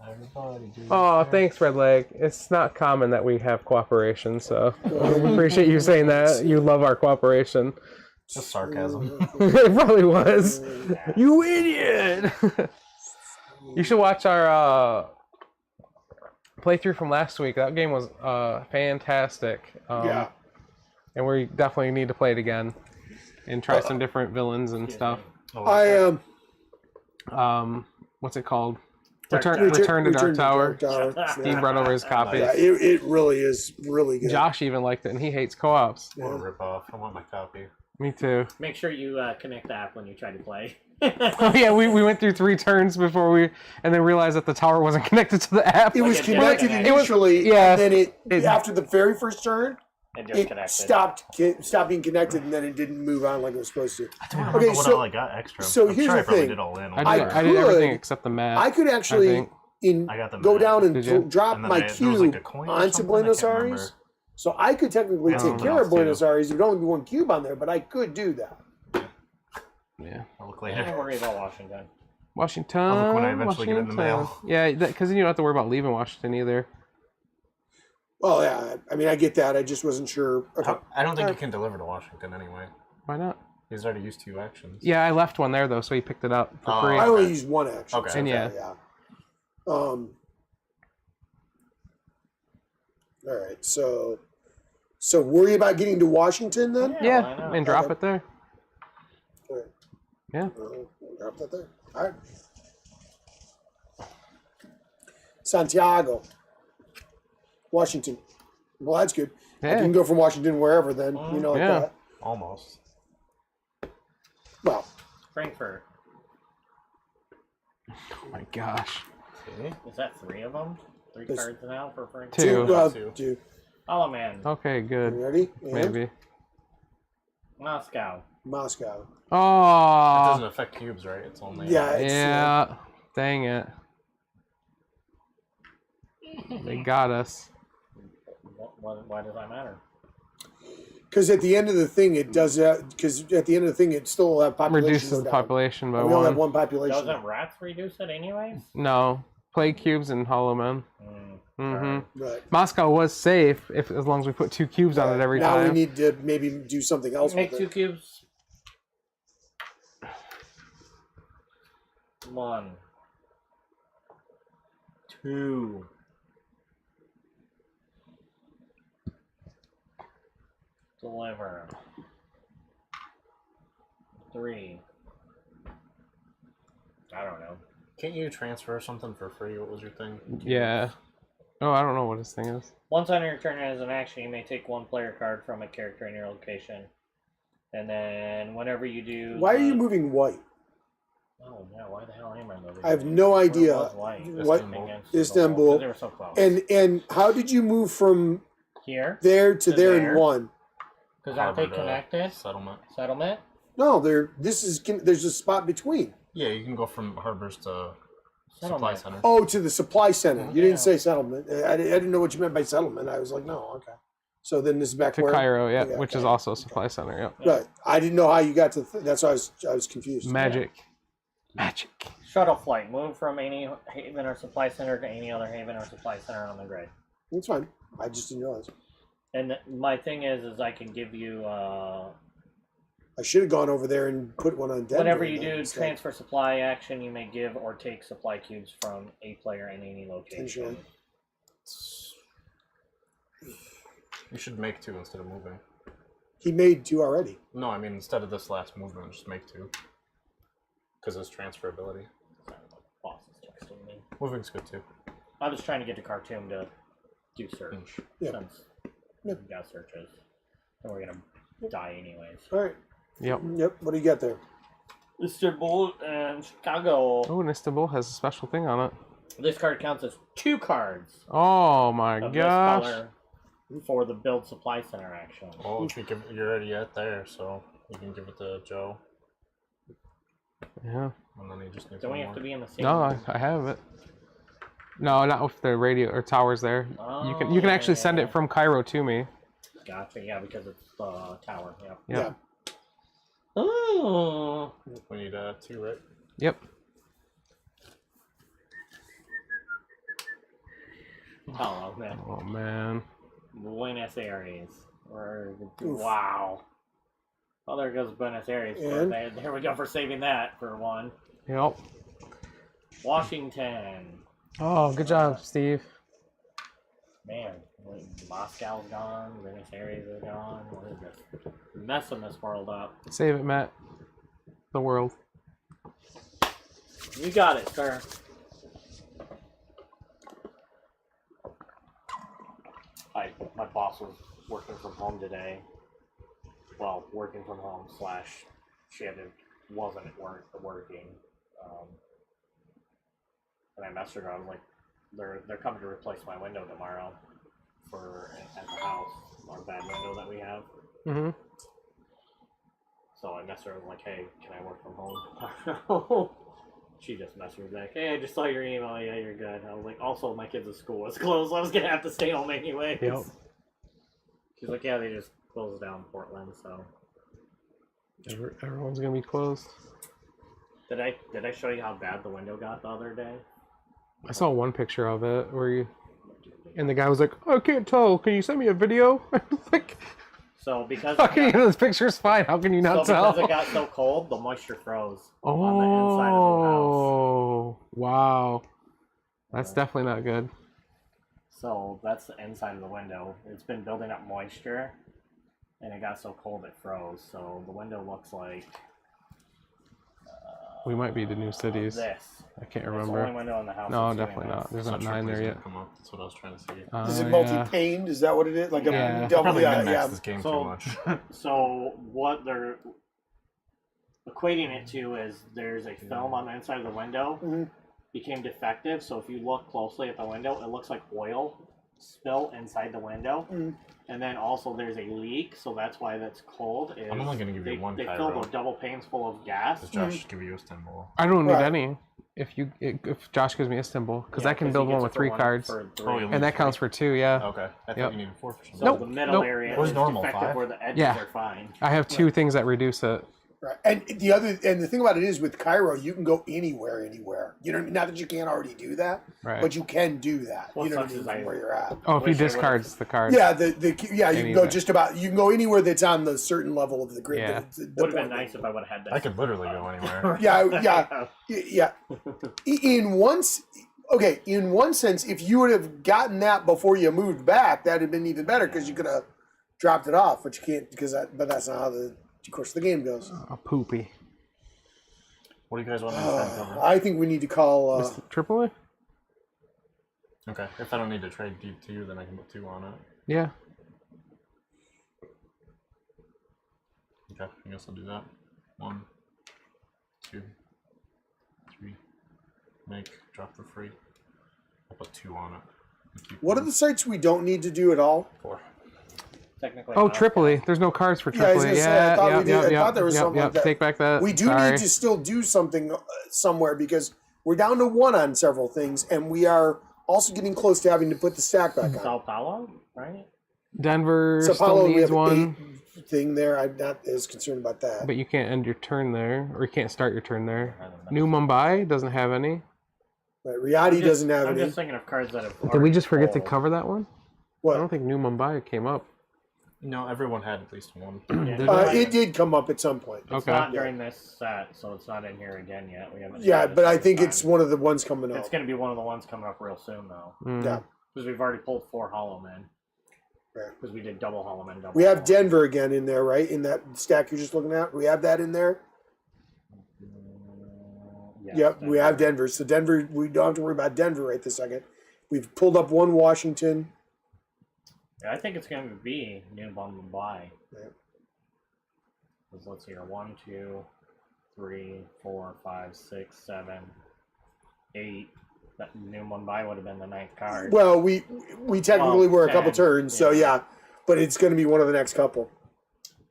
S2: Everybody do.
S1: Oh, thanks, Red Leg. It's not common that we have cooperation, so we appreciate you saying that. You love our cooperation.
S2: Just sarcasm.
S1: It probably was. You idiot! You should watch our playthrough from last week. That game was fantastic.
S3: Yeah.
S1: And we definitely need to play it again and try some different villains and stuff.
S3: I am.
S1: What's it called?
S4: Dark
S1: Return to Dark Tower.
S3: Tower.
S1: Steve
S3: Yeah.
S1: brought over his copy.
S3: Yeah, it really is really good.
S1: Josh even liked it, and he hates co-ops.
S2: What a rip-off. I want my copy.
S1: Me too.
S4: Make sure you connect the app when you try to play.
S1: Oh yeah, we went through 3 turns before and then realized that the tower wasn't connected to the app.
S3: It was
S4: Like, yeah,
S3: connected
S4: yeah,
S1: it was-
S3: initially,
S1: yeah.
S3: and then
S1: It-
S3: after the very first turn,
S4: It just
S3: it
S4: connected.
S3: stopped being connected, and then it didn't move on like it was supposed to.
S2: I don't remember
S3: Okay,
S2: what
S3: so-
S2: all I got extra.
S3: so
S2: I'm
S3: here's
S2: sure
S3: the
S2: I probably
S3: thing.
S2: did all in.
S1: I did everything
S3: could-
S1: except the map.
S3: I could
S1: I
S3: actually
S1: think.
S2: I got the
S3: go
S2: map.
S3: down and
S1: Did you?
S3: drop
S2: And then
S3: my
S2: there was
S3: cube
S2: like a coin or
S3: onto
S2: something?
S3: Buenos
S2: I can't
S3: Aires.
S2: remember.
S3: So I could technically
S2: Yeah,
S3: take
S2: someone
S3: care of
S2: else
S3: Buenos
S2: too.
S3: Aires. There would only be 1 cube on there, but I could do that.
S1: Yeah.
S2: I'll look
S4: Don't
S2: later.
S4: worry about Washington.
S1: Washington.
S2: I'll look when I eventually get it in the mail.
S1: Yeah, because then you don't have to worry about leaving Washington either.
S3: Well, yeah, I mean, I get that. I just wasn't sure. Okay.
S2: I don't think you can deliver to Washington anyway.
S1: Why not?
S2: He's already used 2 actions.
S1: Yeah, I left one there though, so he picked it up for
S2: Oh.
S1: free.
S3: I only
S2: Okay.
S3: used 1 action.
S2: Okay.
S3: so
S1: And yeah.
S3: All right, so worry about getting to Washington then.
S1: Yeah,
S4: why not?
S1: and drop
S3: Okay.
S1: it there.
S3: All right.
S1: Yeah.
S3: Drop that there. All right. Washington. Well, that's good. I
S1: Yeah.
S3: can go from Washington wherever then. You know, like
S1: Yeah.
S3: that.
S2: Almost.
S3: Well,
S4: Frankfurt.
S1: Oh my gosh.
S2: See?
S4: Is that 3 of them? 3
S3: There's
S4: cards now for Frankfurt?
S1: Two.
S3: two.
S4: Oh man.
S1: Okay, good.
S3: You ready? And
S1: Maybe.
S4: Moscow.
S3: Moscow.
S2: It
S1: Oh.
S2: doesn't affect cubes, right? It's only...
S3: Yeah, it's,
S1: Yeah. Dang it. They got us.
S4: Why does that matter?
S3: Because at the end of the thing, it does that. Because at the end of the thing, it still will have population.
S1: Reduces
S3: go
S1: the
S3: down.
S1: population by
S3: And we only have
S1: one.
S3: one population.
S4: Doesn't rats reduce it anyways?
S1: No. Play cubes and Hollow Men. Mm-hmm.
S3: Right.
S1: Moscow was safe as long as we put 2 cubes on it every
S3: now
S1: time.
S3: we need to maybe do something else
S4: Make
S3: with
S4: 2
S3: it.
S4: cubes. 1. 2. Deliver. 3. I don't know.
S2: Can't you transfer something for free? What was your thing?
S1: Yeah. Oh, I don't know what this thing is.
S4: Once on your turn as an action, you may take 1 player card from a character in your location. And then whenever you do...
S3: Why are you moving white?
S4: Oh, yeah, why the hell am I moving?
S3: I have no idea.
S4: Where was white?
S3: What?
S4: Against
S3: Istanbul.
S4: They were so close.
S3: And how did you move from
S4: Here?
S3: there to there in
S4: there.
S3: one?
S4: Because aren't they
S2: Harvard,
S4: connected?
S2: Settlement.
S4: Settlement?
S3: No, there's a spot between.
S2: Yeah, you can go from harbors to supply
S4: Settlement.
S2: center.
S3: Oh, to the supply center. You
S4: Yeah.
S3: didn't say settlement. I didn't know what you meant by settlement. I was like, no, okay. So then this is back
S1: To
S3: where
S1: Cairo, yeah,
S3: Yeah,
S1: which is
S3: okay.
S1: also a supply center, yeah.
S3: Right. I didn't know how you got to. That's why I was confused.
S1: Magic. Magic.
S4: Shuttle flight. Move from any haven or supply center to any other haven or supply center on the grid.
S3: That's fine. I just didn't realize.
S4: And my thing is I can give you,
S3: I should have gone over there and put one on Denver.
S4: whenever you
S3: then
S4: do
S3: instead.
S4: transfer supply action, you may give or take supply cubes from a player in any location.
S3: Potentially.
S2: You should make 2 instead of moving.
S3: He made 2 already.
S2: No, I mean instead of this last movement, just make 2. Because it's transferability.
S4: Sorry, my boss is texting me.
S2: Moving's good too.
S4: I was trying to get to Khartoum to do search.
S3: Yeah.
S4: Since
S3: Yeah.
S4: we got searches. And we're going to die anyways.
S3: All right.
S1: Yep.
S3: Yep. What do you got there?
S4: Istanbul and Chicago.
S1: Oh, and Istanbul has a special thing on it.
S4: This card counts as 2 cards
S1: Oh my
S4: of this
S1: gosh.
S4: color for the build supply center action.
S2: Well, if you give, you're already at there, so you can give it to Joe,
S1: Yeah.
S2: and then he just needs
S4: Don't we
S2: one
S4: have to
S2: more.
S4: be in the same?
S1: No, I have it. No, not with the radio or towers there. You can actually send it from Cairo to me.
S4: Gotcha. Yeah, because it's the tower. Yeah.
S1: Yeah.
S4: Oh.
S2: We need 2, right?
S1: Yep.
S4: Oh man.
S1: Oh man.
S4: Buenos Aires.
S3: Oof.
S4: Wow. Oh, there goes Buenos Aires.
S3: And?
S4: There we go for saving that for 1.
S1: Yep.
S4: Washington.
S1: Oh, good job, Steve.
S4: Man, Moscow's gone. Buenos Aires is gone. What is this? Messing this world up.
S1: Save it, Matt. The world.
S4: You got it, sir. My boss was working from home today. Well, working from home / she wasn't at work working. And I messaged her. I was like, they're coming to replace my window tomorrow at the house, our bad window that we have.
S1: Mm-hmm.
S4: So I messaged her. I was like, hey, can I work from home? She just messaged me back, hey, I just saw your email. Yeah, you're good. I was like, also, my kids' school was closed. I was going to have to stay home anyways.
S1: Yep.
S4: She's like, yeah, they just closed down Portland, so.
S1: Everyone's gonna be closed.
S4: Did I show you how bad the window got the other day?
S1: I saw one picture of it where you, and the guy was like, "I can't tell. Can you send me a video?" I was like,
S4: So because
S1: "How can you know this picture's fine? How can you not tell?"
S4: because it got so cold, the moisture froze
S1: Oh,
S4: on the inside of the house.
S1: Wow, that's definitely not good.
S4: So that's the inside of the window. It's been building up moisture, and it got so cold it froze. So the window looks like
S1: We might be the new cities.
S4: This.
S1: I can't
S4: It's the
S1: remember.
S4: only window in the house.
S1: No,
S4: that's doing
S1: definitely
S4: this.
S1: not. There's
S2: It's
S1: not
S2: sure
S1: 9
S2: if
S1: there
S2: these
S1: yet.
S2: will Come up. That's what I was trying to see.
S3: Is it
S1: Yeah.
S3: multi-paned? Is that what it is? Like
S1: Yeah.
S3: a double?
S2: Probably
S3: Yeah,
S2: min-max
S3: yeah.
S2: this game too
S4: So,
S2: much.
S4: so what they're equating it to is there's a film on the inside of the window
S3: Mhm.
S4: became defective. So if you look closely at the window, it looks like oil spill inside the window.
S3: Mhm.
S4: And then also there's a leak, so that's why that's cold. Is
S2: I'm only gonna give you
S4: they,
S2: one
S4: They
S2: pyro.
S4: filled the double panes full of gas.
S2: Does Josh give you a Istanbul?
S1: I don't need
S3: Right.
S1: any. If Josh gives me Istanbul, because
S4: Yeah,
S1: I can
S4: 'cause
S1: build
S4: he
S1: one
S4: gets
S1: with
S4: it for
S1: 3
S4: one
S1: cards,
S4: for three.
S2: Oh, you
S1: and that counts for 2. Yeah,
S2: Okay. I thought
S1: Yep.
S2: you needed 4 for some
S4: So
S1: Nope,
S4: the middle
S1: nope.
S4: area
S2: Where's
S4: is
S2: normal,
S4: defective
S2: 5?
S4: where the edges
S1: Yeah.
S4: are fine.
S1: I have 2 things that reduce it.
S3: Right. And the thing about it is with Cairo, you can go anywhere. You know, not that you can't already do that,
S1: Right.
S3: but you can do that.
S4: What
S3: you know what I
S4: sucks
S3: mean,
S4: is
S3: from
S4: I-
S3: where you're at.
S1: Oh, if you
S4: Wish I
S1: discard
S4: would've-
S1: the card.
S3: Yeah, you can
S1: Any
S3: go
S1: of it.
S3: just about. You can go anywhere that's on the certain level of the grid.
S1: Yeah.
S3: The
S4: Would have been
S3: point
S4: nice if I would have had that.
S2: I could literally go anywhere.
S3: Yeah. In one sense, if you would have gotten that before you moved back, that'd have been even better because you could have dropped it off, but you can't but that's not how of course the game goes.
S1: A poopy.
S2: What do you guys want me to try and cover?
S3: I think we need to call.
S1: Is it Tripoli?
S2: Okay. If I don't need to trade deep to you, then I can put 2 on it.
S1: Yeah.
S2: Okay. I guess I'll do that. 1, 2, 3. Make. Drop for free. I'll put 2 on it. And keep
S3: What are
S2: one.
S3: the sites we don't need to do at all?
S2: 4.
S4: Technically,
S1: Oh,
S4: not.
S1: Tripoli. There's no cards for
S3: Yeah, I was
S1: Tripoli.
S3: gonna say, I thought
S1: Yeah,
S3: we did- I thought there was something like that.
S1: Take back that.
S3: We do
S1: Sorry.
S3: need to still do something somewhere because we're down to 1 on several things, and we are also getting close to having to put the stack back on.
S4: Sao Paulo, right?
S1: Denver
S3: Sao Paulo,
S1: still
S3: we
S1: needs
S3: have
S1: one,
S3: 8 thing there. I'm not as concerned about that.
S1: but you can't end your turn there, or you can't start your turn there.
S2: I don't know.
S1: New Mumbai doesn't have any.
S3: But Riyadh doesn't have
S4: I'm
S3: any.
S4: just thinking of cards that have.
S1: Did we just forget to
S4: already
S1: cover that one?
S3: What?
S1: I don't think New Mumbai came up.
S2: No, everyone had at least 1.
S4: Yeah,
S1: Did
S4: no,
S3: It did come up at some point.
S4: It's
S1: Okay.
S4: not during this set, so it's not in here again yet. We haven't.
S3: Yeah,
S4: tried this
S3: but I
S4: this
S3: think
S4: time.
S3: it's one of the ones coming up.
S4: It's going to be one of the ones coming up real soon, though,
S1: Mm.
S3: Yeah.
S4: because we've already pulled 4 Hollow Men.
S3: Right.
S4: Because we did double Hollow Men. Double
S3: We have
S4: Hollow Men.
S3: Denver again in there, right? In that stack you're just looking at. We have that in there.
S4: Yes,
S3: Yep, we have Denver. So Denver, we don't have to worry about Denver right this second. We've pulled up 1 Washington.
S4: Yeah, I think it's going to be New Mumbai.
S3: Yep.
S4: Because let's see here. 1, 2, 3, 4, 5, 6, 7, 8. That New Mumbai would have been the 9th card.
S3: Well, we technically
S4: Well,
S3: were a couple
S4: 10,
S3: turns, so
S4: yeah.
S3: yeah. But it's going to be one of the next couple.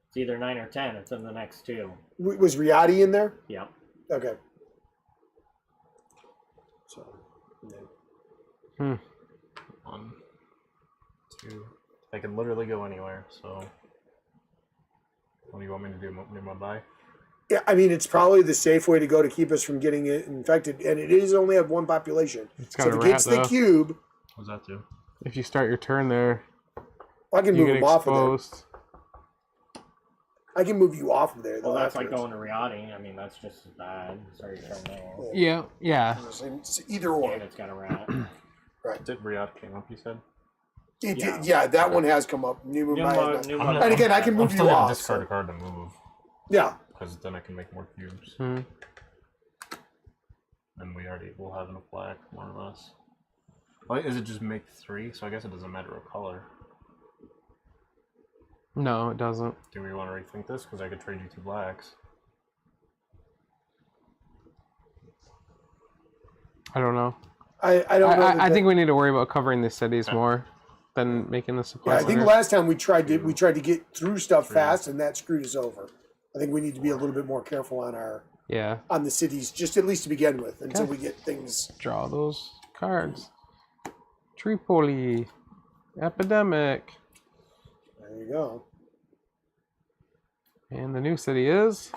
S4: It's either 9 or 10. It's in the next 2.
S3: Was Riyadh in there?
S4: Yep.
S3: Okay. So, yeah.
S2: 1, 2. I can literally go anywhere, so. What do you want me to do? New Mumbai?
S3: Yeah, I mean, it's probably the safe way to go to keep us from getting it infected, and it is only have 1 population.
S1: It's
S3: So
S1: got
S3: if
S1: a
S3: it
S1: rat,
S3: gets the
S1: though.
S3: cube,
S2: What does that do?
S1: If you start your turn there,
S3: I can
S1: you
S3: move
S1: get
S3: him off of there.
S1: exposed.
S3: I can move you off of there.
S4: Well,
S3: though,
S4: that's like
S3: afterwards.
S4: going to Riyadh. I mean, that's just as bad. Sorry, turn there.
S1: Yeah, yeah.
S3: It's either or.
S4: And it's got a rat.
S2: Did Riyadh came up, you said?
S3: It
S4: Yeah.
S3: did, yeah, that one has come up. New Mumbai has not.
S4: New
S2: I'm
S4: Mumbai.
S3: And again, I can
S2: I'm
S3: move
S2: still
S3: you
S2: gonna
S3: off.
S2: discard
S3: So,
S2: a card to move,
S3: yeah,
S2: because then I can make more cubes.
S1: Hmm.
S2: And we'll have enough black, more or less. Well, is it just make 3? So I guess it doesn't matter what color.
S1: No, it doesn't.
S2: Do we want to rethink this? Because I could trade you 2 blacks.
S1: I don't know.
S3: I don't know.
S1: I think we need to worry about covering the cities more than making the
S3: Yeah,
S1: supply
S3: I think
S1: center.
S3: last time we tried to get through stuff fast, and that screwed us over. I think we need to be a little bit more careful
S1: Yeah,
S3: on the cities, just at least to begin with, until
S1: Okay.
S3: we get things.
S1: draw those cards. Tripoli, epidemic,
S3: There you go.
S1: and the new city is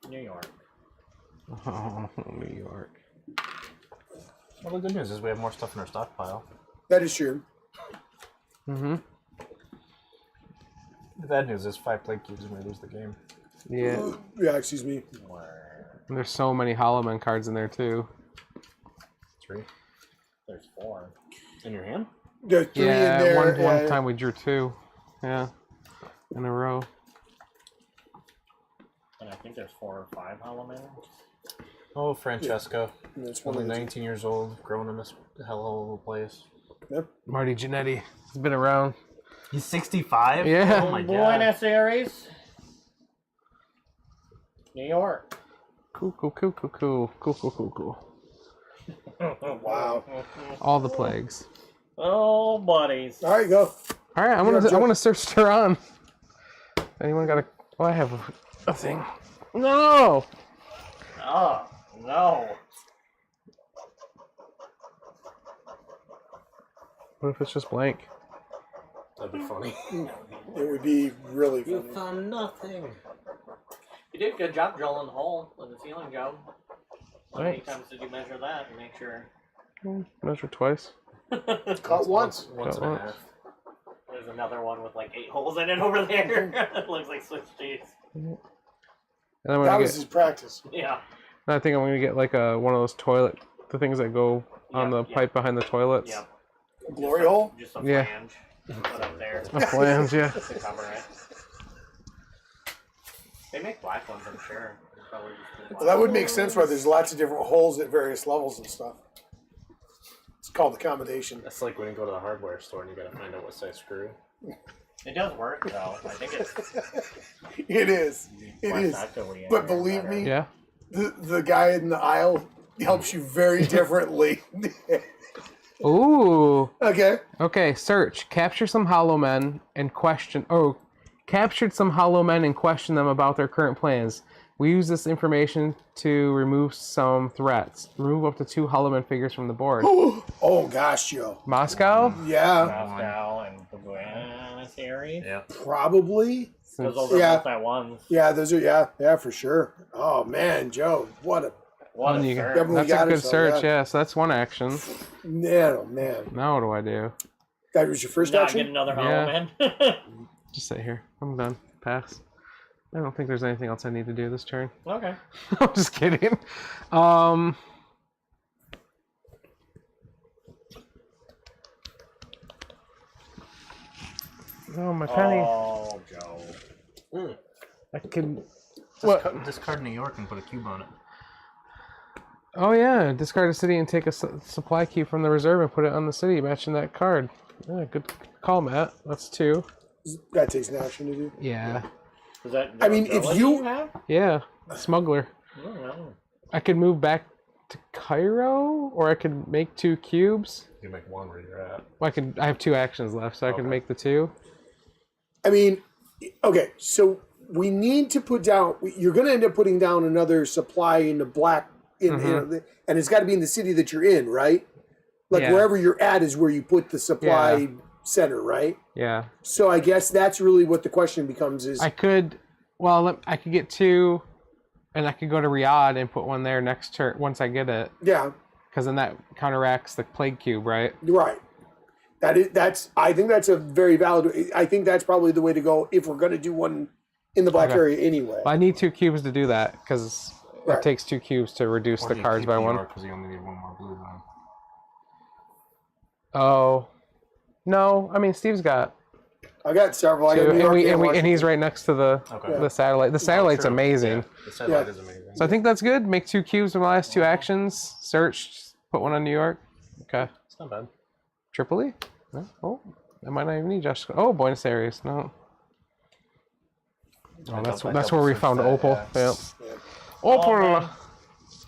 S4: New York.
S1: oh, New York.
S2: Well, the good news is we have more stuff in our stockpile.
S3: That is true.
S1: Mm-hmm.
S2: The bad news is 5 plate cubes and we lose the game.
S1: Yeah,
S3: Yeah, excuse me.
S1: and there's so many Hollow Man cards in there too.
S2: 3
S4: There's 4.
S2: in your hand.
S3: There's 3
S1: Yeah,
S3: in there.
S1: one
S3: yeah.
S1: time we drew 2. Yeah, in a row.
S4: And I think there's 4 or 5 Hollow Men.
S2: Oh, Francesco.
S3: And that's one
S2: Only
S3: of the
S2: 19 years old, growing in this hell of a place.
S3: Yep.
S1: Marty Jannetty. He's been around.
S5: He's 65?
S1: Yeah.
S5: Oh my
S4: Buenos
S5: god.
S4: Aires, New York.
S1: Cool.
S3: Wow.
S1: All the plagues.
S4: Oh, buddies.
S3: All right, go.
S1: All right, I want to search Tehran. Anyone got a? Oh, I have a thing. No.
S4: Oh, no.
S1: What if it's just blank?
S2: That'd be funny.
S3: It would be really
S4: You
S3: funny.
S4: found nothing. You did a good job drilling the hole with the ceiling job. How many
S1: Thanks.
S4: times did you measure that and make sure?
S1: Measure twice.
S3: Caught once.
S2: Once and a half.
S4: There's another one with like 8 holes in it over there. It looks like Swiss cheese.
S1: And then when
S3: That
S1: I
S3: was
S1: get,
S3: his practice.
S4: Yeah.
S1: I think I'm gonna get like one of those the things that go on the pipe behind the toilets.
S4: Yeah.
S3: Glory hole?
S4: Just a
S1: Yeah.
S4: flange. Put up there
S1: A flange, yeah.
S4: to cover it. They make black ones, I'm sure. Probably just do
S3: Well, that would make sense why there's lots of different holes at various levels and stuff. It's called accommodation.
S2: That's like when you go to the hardware store and you gotta find out what size screw.
S4: It does work though. I think it's
S3: It is. It
S4: less
S3: is.
S4: actively in
S3: But
S4: there,
S3: believe
S4: better.
S3: me,
S1: Yeah.
S3: the guy in the aisle helps you very differently.
S1: Ooh.
S3: Okay.
S1: Okay. Search. Capture some Hollow Men and question. Oh, captured some Hollow Men and question them about their current plans. We use this information to remove some threats. Remove up to 2 Hollow Men figures from the board.
S3: Oh gosh, Joe.
S1: Moscow.
S3: Yeah,
S4: Moscow and the Buenos Aires.
S2: Yeah.
S3: probably.
S4: Those are
S3: Yeah.
S4: both at once.
S3: Yeah, those are yeah for sure. Oh man, Joe, what a
S4: What a
S1: You-
S4: search.
S3: Definitely
S1: That's
S3: got
S1: a
S3: it,
S1: good
S3: so,
S1: search.
S3: yeah.
S1: Yeah. So that's one action.
S3: man, oh man.
S1: Now what do I do?
S3: That was your first
S4: Not
S3: action.
S4: get another
S1: Yeah.
S4: Hollow Man.
S1: Just sit here. I'm done. Pass. I don't think there's anything else I need to do this turn.
S4: Okay.
S1: I'm just kidding. Oh, my penny.
S4: Oh, Joe.
S1: I can. What?
S5: Discard New York and put a cube on it.
S1: Oh yeah, discard a city and take a supply cube from the reserve and put it on the city, matching that card. Yeah, good call, Matt. That's 2.
S3: That takes an action to do.
S1: Yeah.
S4: Is that
S3: I mean, if
S4: ability
S3: you-
S4: have?
S1: Yeah. Smuggler.
S4: I don't know.
S1: I could move back to Cairo, or I could make 2 cubes.
S2: You make one where you're at.
S1: Well, I have 2 actions left, so I could
S2: Okay.
S1: make the 2.
S3: I mean, okay, so we need to put down. You're going to end up putting down another supply in the black, and it's got to be in the city that you're in, right? Like
S1: Yeah.
S3: wherever you're at is where you put the supply
S1: Yeah.
S3: center, right?
S1: Yeah.
S3: So I guess that's really what the question becomes: is
S1: I could get 2, and I could go to Riyadh and put one there next turn once I get it,
S3: yeah,
S1: because then that counteracts the plague cube, right?
S3: right. That's. I think that's a very valid. I think that's probably the way to go if we're going to do one in the black
S1: Okay.
S3: area anyway.
S1: I need 2 cubes to do that because
S3: Right.
S1: it takes 2 cubes to reduce the cards by 1.
S2: Because you only need one more blue one.
S1: Oh, no. I mean, Steve's got
S3: I got several. I got
S1: 2,
S3: New York
S1: and
S3: Washington.
S1: he's right next to the
S2: Okay.
S1: satellite. The satellite's
S2: True.
S1: amazing.
S2: Yeah, the satellite
S3: Yeah.
S2: is amazing.
S1: So I think that's good. Make 2 cubes in my last 2 actions. Search. Put one on New York. Okay.
S2: It's not bad.
S1: Tripoli? No? Oh, I might not even need Josh. Oh, Buenos Aires. No. Oh, that's where we found Opal. Yeah.
S3: Yeah.
S1: Opal.
S4: man.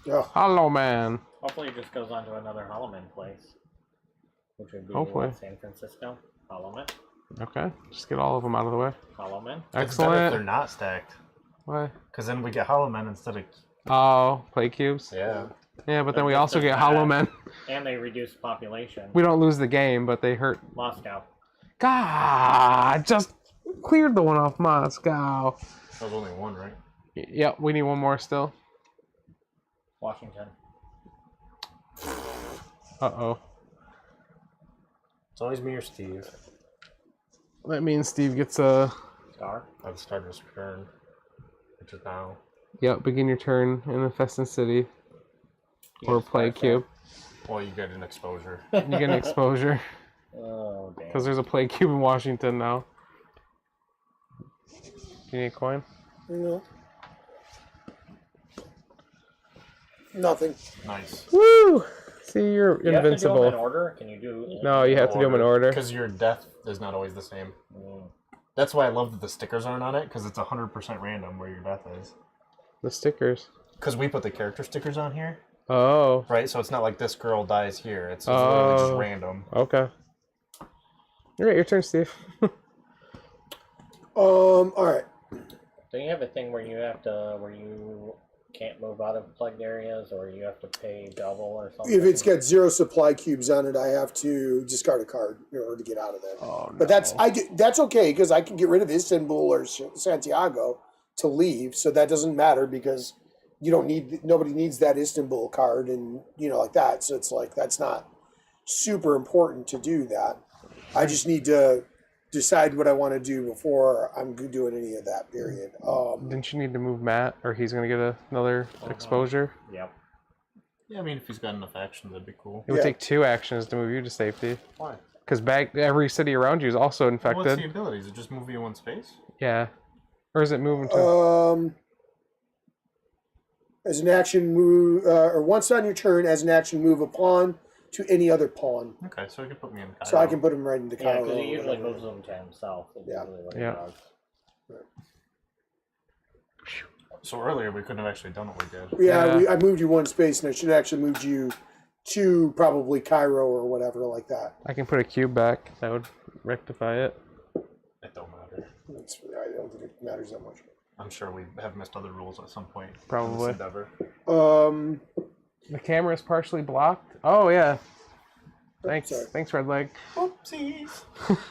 S3: Oh,
S1: Hello, man.
S4: Hopefully it just goes on to another Hollow Man place. Which would be
S1: Hopefully.
S4: San Francisco. Hollow Man.
S1: Okay. Just get all of them out of the way.
S4: Hollow Man.
S2: It's better if
S1: Excellent.
S2: they're not stacked.
S1: Why?
S2: Because then we get Hollow Men instead of...
S1: Oh, play cubes.
S2: Yeah.
S1: Yeah, but then we
S4: Just
S1: also
S4: as
S1: get
S4: bad.
S1: Hollow Men.
S4: And they reduce population.
S1: We don't lose the game, but they hurt.
S4: Moscow.
S1: God, just cleared the one off Moscow.
S2: That was only one, right?
S1: Yep, we need one more still.
S4: Washington.
S1: Uh-oh.
S2: It's always me or Steve.
S1: That means Steve gets a...
S4: Star.
S2: At the start of his turn, which is now.
S1: Yep, begin your turn in Infested City. Or play cube.
S2: Well, you get an exposure.
S1: You get an exposure.
S4: Oh, damn.
S1: Because there's a play cube in Washington now. You need a coin?
S3: you know. Nothing.
S2: Nice.
S1: Woo! See, you're
S4: You have to do them in
S1: invincible.
S4: order? Can you do...
S1: No, you have to do them in order.
S2: Because your death is not always the same. That's why I love that the stickers aren't on it, because it's 100% random where your death is.
S1: The stickers.
S2: Because we put the character stickers on here,
S1: Oh.
S2: right? So it's not like this girl dies here. It's literally just random.
S1: Okay. All right, your turn, Steve.
S3: All right.
S4: Do you have a thing where you have to, where you can't move out of plugged areas, or you have to pay double or something?
S3: If it's got 0 supply cubes on it, I have to discard a card in order to get out of there.
S1: Oh, no.
S3: But that's okay because I can get rid of Istanbul or Santiago to leave, so that doesn't matter because nobody needs that Istanbul card and like that. So it's like that's not super important to do that. I just need to decide what I want to do before I'm doing any of that. Period.
S1: Didn't you need to move Matt, or he's gonna get another exposure?
S4: Yep.
S2: Yeah, I mean, if he's got enough action, that'd be cool.
S1: It would take 2 actions to move you to safety.
S2: Why?
S1: Because every city around you is also infected.
S2: What's the ability? Is it just move you in one space?
S1: Yeah. Or is it moving to...
S3: As an action move, or once on your turn, as an action move a pawn to any other pawn.
S2: Okay, so you can put me in Cairo.
S3: So I can put him right into
S4: Yeah,
S3: Cairo.
S4: because he usually moves them to himself.
S3: Yeah.
S1: Yeah.
S2: So earlier we couldn't have actually done what we did.
S3: Yeah,
S1: Yeah.
S3: I moved you one space, and I should have actually moved you to probably Cairo or whatever like that.
S1: I can put a cube back. That would rectify it.
S2: It don't matter.
S3: I don't think it matters that much.
S2: I'm sure we have missed other rules at some point.
S1: Probably.
S2: In this endeavor.
S1: The camera is partially blocked. Oh, yeah. Thanks.
S3: Sorry.
S1: Thanks, Red Leg.
S2: Oopsies.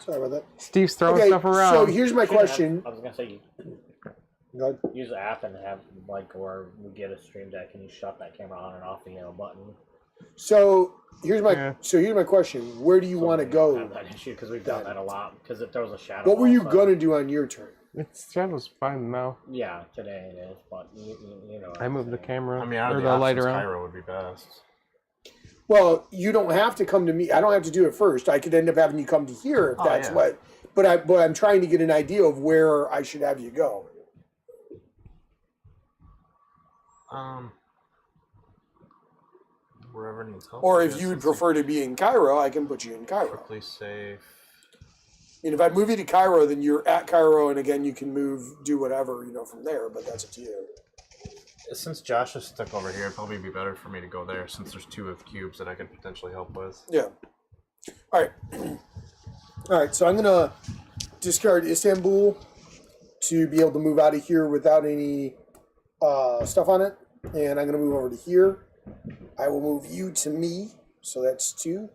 S3: Sorry about that.
S1: Steve's throwing
S3: Okay,
S1: stuff around.
S3: so here's my question.
S4: I was gonna say,
S3: Go ahead.
S4: use the app and have like where we get a stream deck and you shut that camera on and off the yellow button.
S3: So here's my
S1: Yeah.
S3: question. Where do you want to
S4: we don't have
S3: go?
S4: that issue because we've done that a lot because it throws a shadow.
S3: What were you
S4: also.
S3: gonna do on your turn?
S1: It's Shadow's fine now.
S4: Yeah, today it is, but you know. what
S1: I
S4: I'm
S1: moved the
S4: saying.
S1: camera
S2: I mean, out
S1: or
S2: of
S1: the
S2: the
S1: light
S2: options,
S1: around.
S2: Cairo would be best.
S3: Well, you don't have to come to me. I don't have to do it first. I could end up having you come to here if that's
S2: yeah.
S3: what. But I'm trying to get an idea of where I should have you go.
S2: Wherever needs help.
S3: Or
S2: I
S3: if
S2: guess,
S3: you would
S2: since
S3: prefer to be in Cairo, I can put you in Cairo.
S2: quickly safe.
S3: And if I move you to Cairo, then you're at Cairo, and again, you can do whatever, from there, but that's up to you.
S2: Since Josh is stuck over here, it'd probably be better for me to go there since there's 2 of cubes that I could potentially help with.
S3: Yeah. All right. All right, so I'm going to discard Istanbul to be able to move out of here without any stuff on it. And I'm going to move over to here. I will move you to me, so that's 2.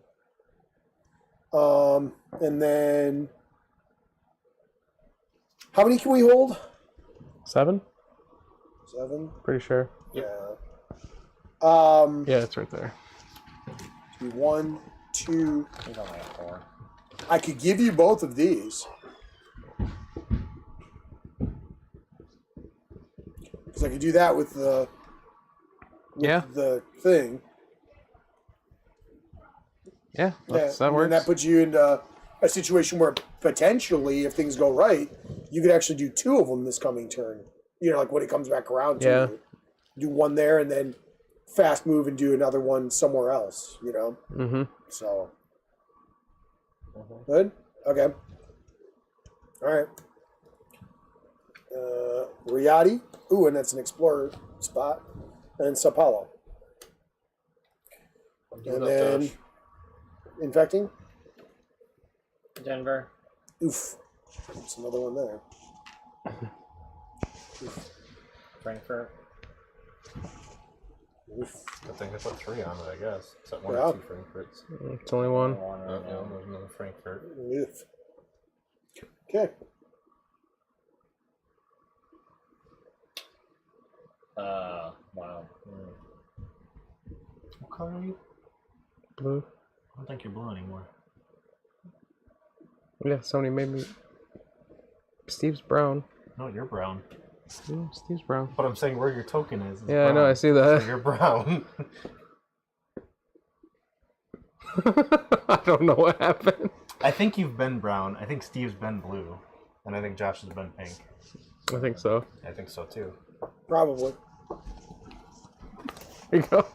S3: And then... How many can we hold?
S1: 7?
S3: 7?
S1: Pretty sure.
S3: Yeah.
S1: Yeah, it's right there.
S3: 1, 2.
S4: He's only at 4.
S3: I could give you both of these. Because I could do that with the thing.
S1: Yeah, that
S3: and
S1: works.
S3: that puts you into a situation where potentially, if things go right, you could actually do 2 of them this coming turn. Like when it comes back around to
S1: Yeah.
S3: you. Do one there and then fast move and do another one somewhere else,
S1: Mm-hmm.
S3: So. Good? Okay. All right. Riyadh. Ooh, and that's an explorer spot. And Sao Paulo. And then infecting.
S4: Denver.
S3: Oof. That's another one there.
S4: Frankfurt.
S3: Oof.
S2: Good thing I put 3 on it, I guess. Except 1
S3: Yeah.
S2: or 2 Frankfurts.
S1: It's only one.
S4: One
S2: No,
S4: right now.
S2: there's another Frankfurt.
S3: Oof. Okay.
S4: Wow.
S2: What color are you?
S1: Blue.
S2: I don't think you're blue anymore.
S1: Yeah, somebody made me. Steve's brown.
S2: No, you're brown.
S1: Yeah, Steve's brown.
S2: But I'm saying where your token is.
S1: Yeah, I know. I see that.
S2: So you're brown.
S1: I don't know what happened.
S2: I think you've been brown. I think Steve's been blue. And I think Josh has been pink.
S1: I think so.
S2: I think so too.
S3: Probably.
S1: There you go.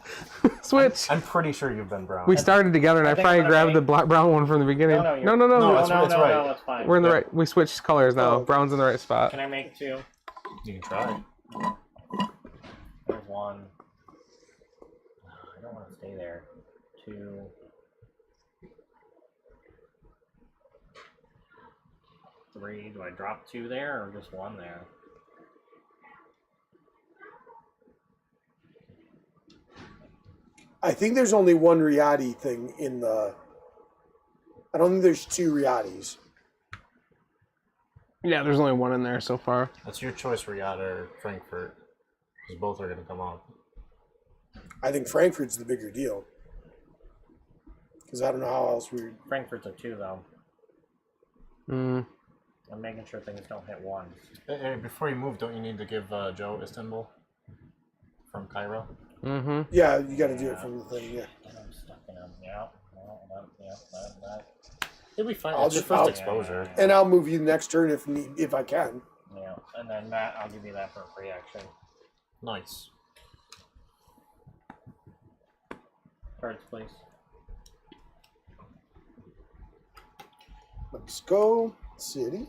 S1: Switch.
S2: I'm pretty sure you've been brown.
S1: We started together, and I
S4: think
S1: probably
S4: I'm
S1: grabbed
S4: gonna
S1: the black brown one from the beginning.
S4: No,
S1: No,
S2: No, it's
S4: no,
S2: right.
S4: no, it's fine.
S1: We're in the
S2: Yeah.
S1: right. We switched colors now.
S3: Oh.
S1: Brown's in the right spot.
S4: Can I make 2?
S2: You can try.
S4: There's 1. I don't want to stay there. 2. 3. Do I drop 2 there or just 1 there?
S3: I think there's only one Riadi thing in the. I don't think there's 2 Riadis.
S1: Yeah, there's only one in there so far.
S2: That's your choice, Riyadh or Frankfurt, because both are going to come up.
S3: I think Frankfurt's the bigger deal. Because I don't know how else we.
S4: Frankfurt's a 2 though.
S1: Mm.
S4: I'm making sure things don't hit 1.
S2: Hey, before you move, don't you need to give Joe Istanbul from Cairo?
S1: Mm-hmm.
S3: Yeah, you got to do it from the thing. Yeah.
S4: I'm stuck in them. Yeah. That.
S2: It'll be fine.
S3: I'll
S2: It's your
S3: just-
S2: first
S3: I'll-
S2: exposure.
S3: And I'll move you next turn if I can.
S4: Yeah. And then Matt, I'll give you that for a free action.
S2: Nice.
S4: Cards, please.
S3: Let's go city.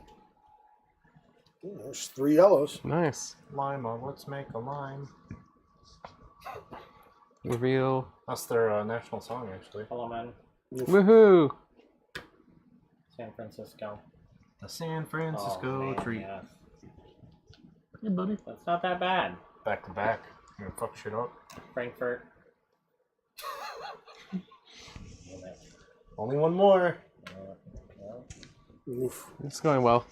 S3: Ooh, there's 3 yellows.
S1: Nice.
S2: Lima, let's make a lime.
S1: Reveal.
S2: That's their national song, actually.
S4: Hello, man.
S1: Woohoo!
S4: San Francisco.
S2: The San Francisco
S4: man,
S2: treat.
S4: yes.
S5: Hey, buddy.
S4: That's not that bad.
S2: Back to back. You're gonna fuck shit up.
S4: Frankfurt.
S2: Only one more.
S3: Oof.
S1: It's going well.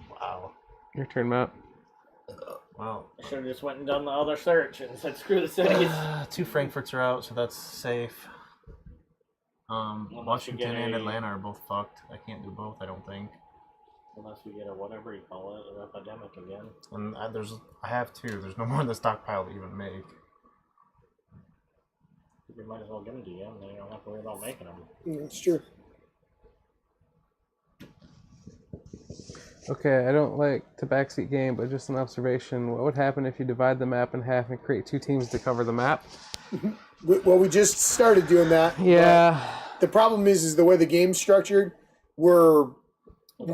S2: Wow.
S1: Your turn, Matt.
S2: Wow.
S4: I should have just went and done the other search and said screw the cities.
S2: 2 Frankfurts are out, so that's safe.
S4: Unless you
S2: Washington
S4: get
S2: and
S4: a-
S2: Atlanta are both fucked. I can't do both, I don't think.
S4: Unless we get a whatever you call it, an epidemic again.
S2: And I have 2. There's no more in the stockpile to even make.
S4: You might as well give them to you, and then you don't have to worry about making them.
S3: It's true.
S1: Okay, I don't like the backseat game, but just an observation. What would happen if you divide the map in half and create 2 teams to cover the map?
S3: Well, we just started doing that.
S1: Yeah.
S3: The problem is the way the game's structured. We're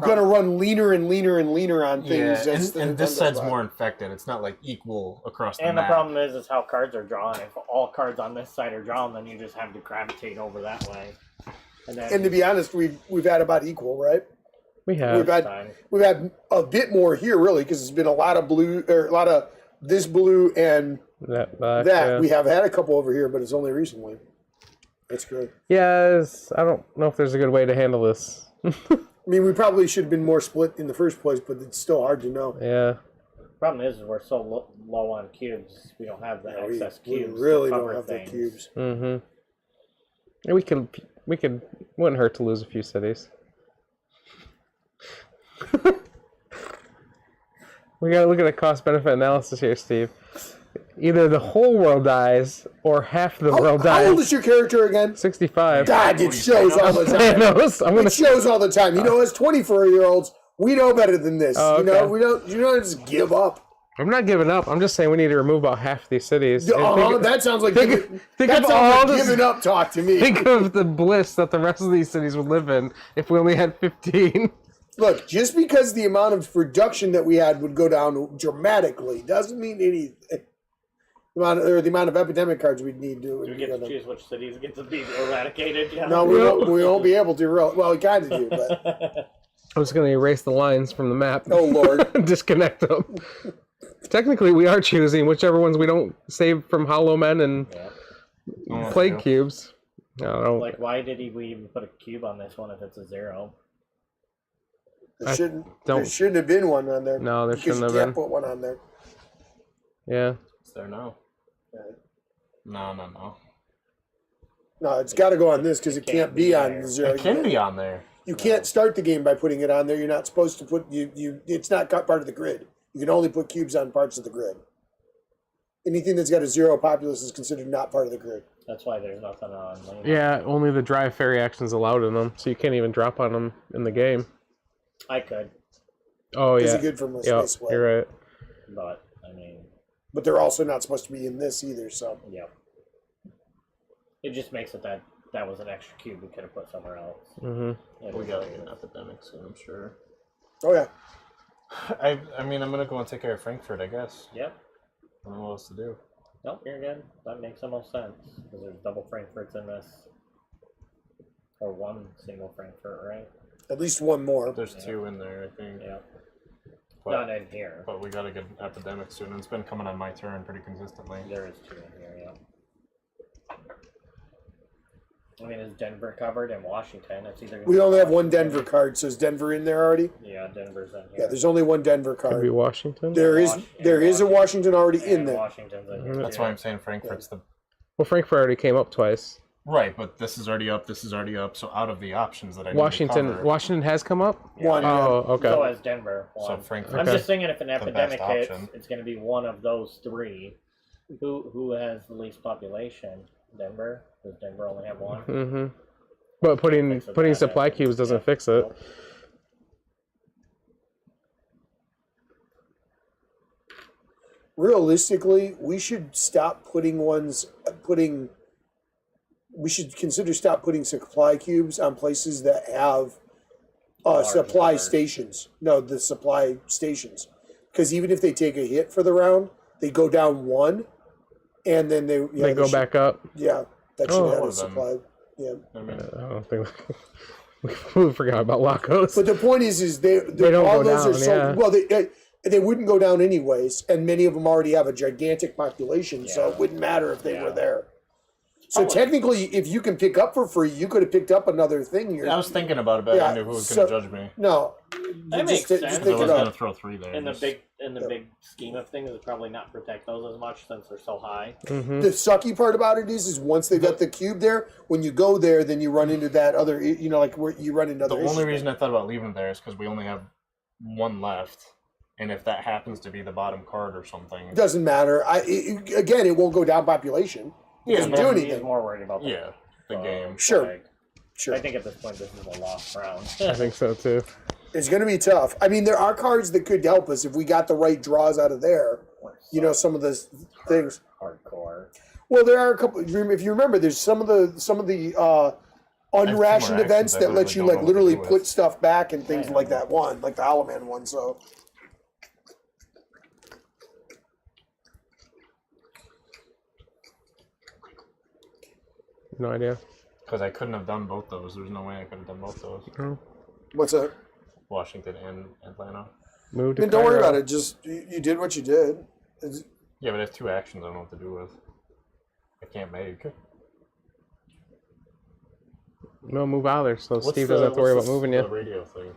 S3: gonna run leaner and leaner and leaner on things.
S2: Yeah,
S3: That's the
S2: and this
S3: Nintendo
S2: side's
S3: spot.
S2: more infected. It's not like equal across the
S4: And the
S2: map.
S4: problem is how cards are drawn. If all cards on this side are drawn, then you just have to gravitate over that way. And then
S3: And to be honest, we've had about equal, right?
S1: We have.
S3: We've had a bit more here, really, because it's been a lot of blue or a lot of this blue and
S1: that black,
S3: that.
S1: yeah.
S3: We have had a couple over here, but it's only recently. That's good.
S1: Yeah, I don't know if there's a good way to handle this.
S3: I mean, we probably should have been more split in the first place, but it's still hard to know.
S1: Yeah.
S4: problem is we're so low on cubes, we don't have the excess
S3: We
S4: cubes.
S3: really
S4: to
S3: don't
S4: cover
S3: have the
S4: things.
S3: cubes.
S1: Mm-hmm. Yeah, we could, wouldn't hurt to lose a few cities. We gotta look at a cost-benefit analysis here, Steve. Either the whole world dies, or half the world
S3: How old
S1: dies.
S3: is your character again?
S1: 65.
S3: God, it shows all the time.
S1: Thanos. I'm gonna.
S3: It shows all the time. You know, as 24-year-olds, we know better than this.
S1: Oh,
S3: You know,
S1: okay.
S3: we don't. You don't just give up.
S1: I'm not giving up. I'm just saying we need to remove about half these cities. And
S3: That sounds like
S1: think
S3: that
S1: of
S3: sounds
S1: all
S3: like
S1: this-
S3: giving up talk to me.
S1: think of the bliss that the rest of these cities would live in if we only had 15.
S3: Look, just because the amount of production that we had would go down dramatically doesn't mean anything. The amount of epidemic cards we'd need to.
S4: Do we get to choose which cities get to be eradicated? Yeah.
S3: No, we won't be able to. Well, we kind of do, but
S1: I'm just going to erase the lines from the map.
S3: oh lord.
S1: Disconnect them. Technically, we are choosing whichever ones we don't save from Hollow Men and Plague Cubes. I don't know.
S4: Like, why did we even put a cube on this one if it's a 0?
S3: There shouldn't,
S1: don't-
S3: there shouldn't have been one on there.
S1: No, there
S3: because
S1: shouldn't have
S3: you can't
S1: been.
S3: put one on there.
S1: Yeah.
S2: It's there now. No.
S3: No, it's got to go on this because it can't be on
S4: there.
S3: the 0.
S2: It can be on there.
S3: You can't start the game by putting it on there. You're not supposed to put you. It's not part of the grid. You can only put cubes on parts of the grid. Anything that's got a 0 populace is considered not part of the grid.
S4: That's why there's nothing on.
S1: Yeah, only the drive fairy action's allowed in them, so you can't even drop on them in the game.
S4: I could,
S1: Oh,
S3: Is
S1: yeah.
S3: it good from a
S1: Yeah,
S3: space way?
S1: you're right.
S4: but I mean,
S3: but they're also not supposed to be in this either. So
S4: Yep. It just makes it that was an extra cube we could have put somewhere else.
S1: Mm-hmm.
S2: We gotta get an epidemic soon, I'm sure.
S3: oh yeah,
S2: I mean, I'm gonna go and take care of Frankfurt, I guess.
S4: Yep.
S2: I don't know what else to do.
S4: Nope, you're good. That makes the most sense. Because there's double Frankfurts in this. Or one single Frankfurt, right?
S3: at least one more.
S2: There's 2 in there, I think.
S4: Yeah.
S2: But,
S4: Not in here.
S2: but we gotta get an epidemic soon. It's been coming on my turn pretty consistently.
S4: There is 2 in here, yeah. I mean, is Denver covered in Washington? It's either.
S3: We only have one Denver card. So is Denver in there already?
S4: Yeah, Denver's in here.
S3: Yeah, there's only one Denver
S1: Could be
S3: card.
S1: Washington.
S3: There is a Washington already in
S4: And
S3: there.
S4: Washington's in here.
S2: That's
S4: too.
S2: why I'm saying Frankfurt's the
S1: Well, Frankfurt already came up twice.
S2: right, but this is already up. This is already up. So out of the options that I need to cover,
S1: Washington has come up.
S3: One.
S1: Oh, okay.
S4: So has Denver.
S2: So
S4: One.
S2: Frankfurt.
S4: I'm
S1: Okay.
S4: just thinking if an epidemic
S2: best
S4: hits,
S2: option.
S4: it's going to be one of those 3. Who has the least population? Denver? Does Denver only have 1?
S1: Mm-hmm. But putting supply cubes doesn't fix it.
S3: Realistically, we should stop putting we should consider stop putting supply cubes on places that have supply
S4: numbers.
S3: stations. No, the supply stations. Because even if they take a hit for the round, they go down 1, and then
S1: They go back up.
S3: Yeah, that should
S1: Oh,
S3: have
S2: one
S3: a
S2: of them.
S3: supply. Yeah,
S2: I mean,
S1: I don't think we forgot about Lacos.
S3: but the point is they
S1: don't
S3: all
S1: go
S3: those are
S1: down,
S3: so
S1: yeah.
S3: well. They wouldn't go down anyways, and many of them already have a gigantic population, so it wouldn't matter if they were there. So technically, if you can pick up for free, you could have picked up another thing here.
S2: I was thinking about it, but
S3: Yeah,
S2: I knew who was going to judge me.
S3: No,
S4: That makes
S3: just
S4: sense.
S2: I
S3: think
S2: was
S3: it
S2: going to
S3: up.
S2: throw 3 there.
S4: In the
S2: just-
S4: big scheme of things, it's probably not protect those as much since they're so high.
S1: Mm-hmm.
S3: The sucky part about it is once they've got the cube there, when you go there, then you run into that other, like where you run into
S2: The
S3: other
S2: only
S3: issues.
S2: reason I thought about leaving it there is because we only have 1 left, and if that happens to be the bottom card or something,
S3: It doesn't matter. Again, it won't go down population. It doesn't do
S4: He's
S3: anything.
S4: more worried about
S2: yeah, the game.
S3: Sure.
S4: flag.
S3: Sure.
S4: I think at this point this is a lost round.
S1: I think so too.
S3: It's going to be tough. I mean, there are cards that could help us if we got the right draws out of there. You know, some of the things.
S4: Hardcore.
S3: Well, there are a couple. If you remember, there's some of the unrationed
S2: actions
S3: events
S2: I
S3: that let
S2: literally
S3: you
S2: don't
S3: like
S2: know what to
S3: literally
S2: do with.
S3: put stuff back and things
S4: Yeah.
S3: like that one, like the Owlman one. So
S1: No idea.
S2: Because I couldn't have done both those. There's no way I could have done both those.
S3: what's that?
S2: Washington and Atlanta.
S1: Move to
S3: And don't worry
S1: Cairo.
S3: about it. Just you did what you did.
S2: Yeah, but I have 2 actions I don't know what to do with. I can't make.
S1: No, move out of there so
S2: What's
S1: Steve
S2: the-
S1: doesn't have to worry
S2: what's
S1: about moving
S2: the
S1: you.
S2: radio thing.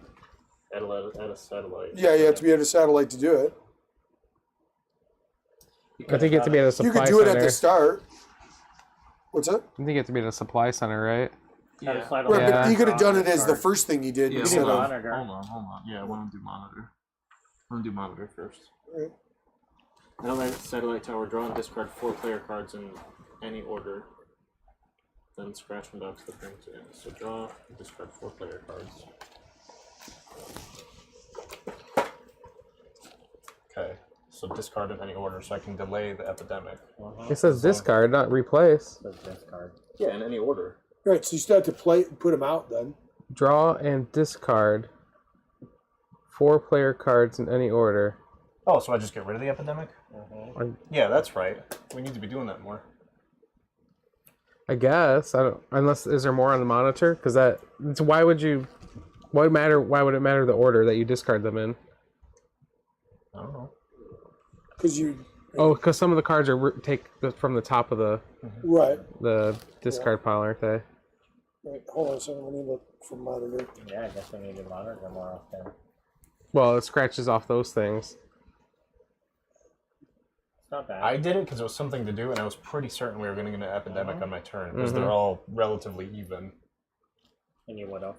S2: Add a satellite.
S3: Yeah, you have to be at a satellite to do it.
S1: I think you have to be at a
S3: You
S1: supply
S3: could do it
S1: center.
S3: at the start. What's that?
S1: I think you have to be at a supply center, right?
S4: Right,
S3: Right, but
S1: Yeah.
S3: you could have done it as the first thing you did
S2: Yeah,
S3: instead
S2: hold
S3: of.
S2: on.
S4: Monitor.
S2: Hold on. Yeah, I want to do monitor. I want to do monitor first.
S3: Right.
S2: Satellite, satellite tower. Draw and discard 4 player cards in any order. Then scratch and dogs the thing to end. So draw and discard 4 player cards. Okay. So discard in any order, so I can delay the epidemic.
S1: It says discard, not replace.
S4: Says discard.
S2: Yeah, in any order.
S3: Right, so you still have to put them out then.
S1: Draw and discard 4 player cards in any order.
S2: Oh, so I just get rid of the epidemic? Yeah, that's right. We need to be doing that more.
S1: I guess I don't. Unless is there more on the monitor? Because why would you? Why would it matter the order that you discard them in?
S2: I don't know.
S3: Because you.
S1: Oh, because some of the cards are from the top of
S3: Right.
S1: the discard pile, aren't they?
S3: Wait, hold on a second. Let me look for monitor.
S4: Yeah, I guess we need to monitor more often.
S1: Well, it scratches off those things.
S4: It's not bad.
S2: I did it because it was something to do, and I was pretty certain we were going to get an epidemic on my turn, because they're all relatively even.
S4: And you would have.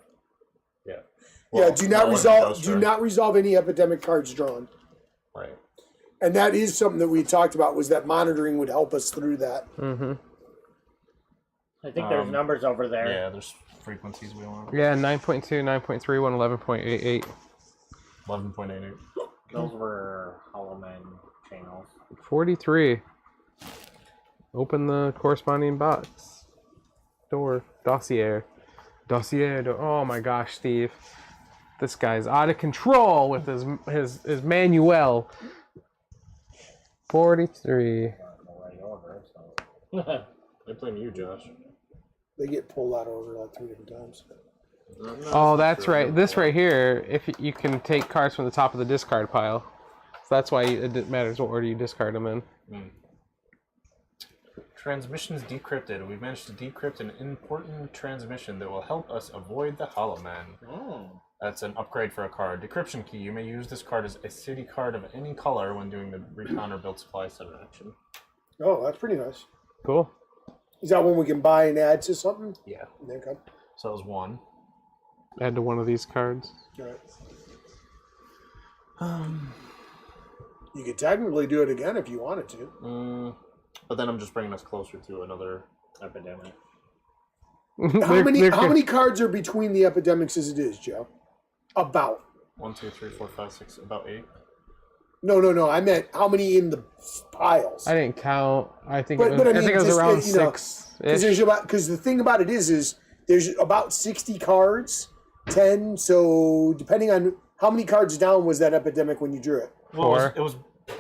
S2: Yeah.
S3: Yeah, do not
S2: one
S3: resolve.
S2: goes
S3: Do
S2: turn.
S3: not resolve any epidemic cards drawn.
S2: Right.
S3: And that is something that we talked about. Was that monitoring would help us through that.
S1: Mm-hmm.
S4: I think there's numbers over there.
S2: Yeah, there's frequencies we want.
S1: Yeah, 9.2, 9.31, 11.88.
S2: 11.88.
S4: Those were Hollow Men channels.
S1: 43. Open the corresponding box. Door. Dossier. Oh my gosh, Steve. This guy's out of control with his manual. 43.
S2: They blame you, Josh.
S3: They get pulled out of order like 3 different times.
S2: No,
S1: Oh, that's right. This right here, if you can take cards from the top of the discard pile. So that's why it matters what order you discard them in.
S2: Transmissions decrypted. We've managed to decrypt an important transmission that will help us avoid the Hollow Man.
S4: Oh.
S2: That's an upgrade for a card. Decryption key. You may use this card as a city card of any color when doing the recon or build supply center action.
S3: Oh, that's pretty nice.
S1: Cool.
S3: Is that one we can buy and add to something?
S2: Yeah.
S3: Okay.
S2: So that was 1.
S1: Add to one of these cards.
S3: All right. You could technically do it again if you wanted to.
S2: But then I'm just bringing us closer to another
S4: Epidemic.
S3: How many cards are between the epidemics as it is, Joe? About.
S2: 1, 2, 3, 4, 5, 6, about 8.
S3: No. I meant how many in the piles.
S1: I didn't count. I think
S3: But I mean,
S1: it was
S3: just,
S1: around
S3: you know,
S1: 6.
S3: Because the thing about it is there's about 60 cards, 10. So depending on how many cards down was that epidemic when you drew it.
S2: Well,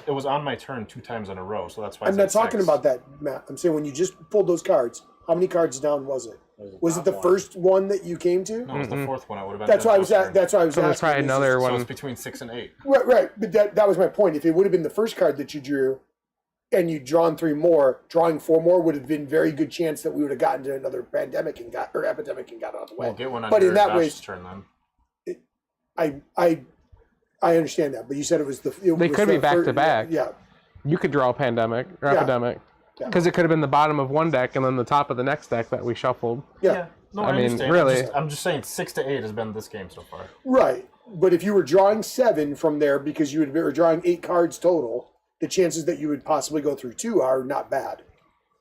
S2: it was on my turn 2 times in a row, so that's why
S3: I'm not talking about that, Matt. I'm saying when you just pulled those cards, how many cards down was it? Was it the first one that you came to?
S2: No, it was the 4th one. I would have been.
S3: That's why I was. That's why I was
S1: So there's
S3: asking.
S1: probably another
S2: So
S1: one.
S2: it's between 6 and 8.
S3: Right. But that was my point. If it would have been the first card that you drew, and you'd drawn 3 more, drawing 4 more would have been very good chance that we would have gotten to another epidemic and got out of the way.
S2: We'll get one on
S3: But
S2: your
S3: in that way,
S2: turn then.
S3: I understand that. But you said it was the.
S1: They could be back to back.
S3: Yeah.
S1: You could draw a pandemic or
S3: Yeah.
S1: epidemic.
S3: Yeah.
S1: Because it could have been the bottom of one deck and then the top of the next deck that we shuffled.
S3: Yeah.
S2: No,
S1: I mean,
S2: understand.
S1: really.
S2: I'm just saying 6 to 8 has been this game so far.
S3: Right. But if you were drawing 7 from there because you were drawing 8 cards total, the chances that you would possibly go through 2 are not bad.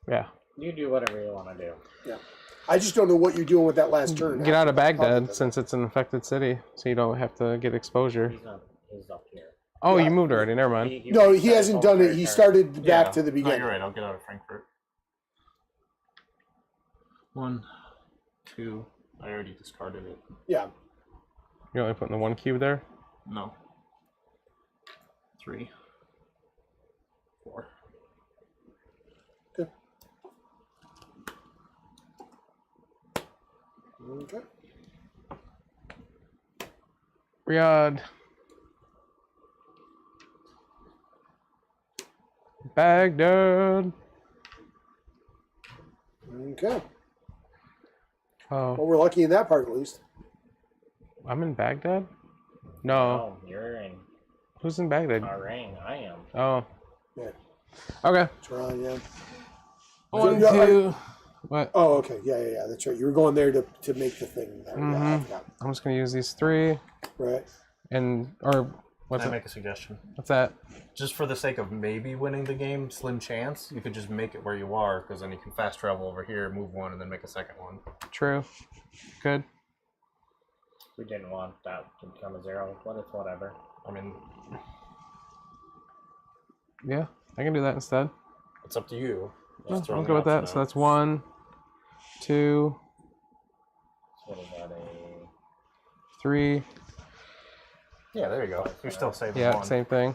S1: Yeah.
S4: You do whatever you want to do.
S3: Yeah. I just don't know what you're doing with that last turn.
S1: Get out of Baghdad since it's an infected city, so you don't have to get exposure.
S4: He's up here.
S1: Oh,
S3: Yeah.
S1: you moved already. Never mind.
S3: No, he hasn't done it. He started back
S2: Yeah.
S3: to the
S2: No,
S3: beginning.
S2: you're right. I'll get out of Frankfurt. 1, 2. I already discarded it.
S3: Yeah.
S1: You're only putting the 1 cube there?
S2: No. 3, 4.
S3: Okay. Okay.
S1: Riyadh. Baghdad.
S3: Okay.
S1: Oh,
S3: Well, we're lucky in that part at least.
S1: I'm in Baghdad? No.
S4: Oh, you're in
S1: Who's in Baghdad?
S4: Bahrain. I am.
S1: Oh.
S3: Yeah.
S1: Okay.
S3: It's around, yeah.
S1: 1,
S3: yeah,
S1: 2. What?
S3: Oh, okay. Yeah. That's right. You were going there to make the thing. There. Yeah, I forgot.
S1: I'm just gonna use these 3
S3: Right.
S1: what's
S2: Can I
S1: it?
S2: make a suggestion?
S1: What's that?
S2: Just for the sake of maybe winning the game, slim chance, you could just make it where you are, because then you can fast travel over here, move 1, and then make a second one.
S1: True. Good.
S4: We didn't want that to become a 0, but it's whatever.
S2: I mean,
S1: Yeah, I can do that instead.
S2: it's up to you.
S1: Yeah,
S2: Just throw
S1: I'll
S2: the
S1: go with that.
S2: option
S1: So
S2: out.
S1: that's 1, 2,
S4: So what is that, a
S1: 3.
S2: Yeah, there you go. You're still saving
S1: Yeah,
S2: 1.
S1: same thing.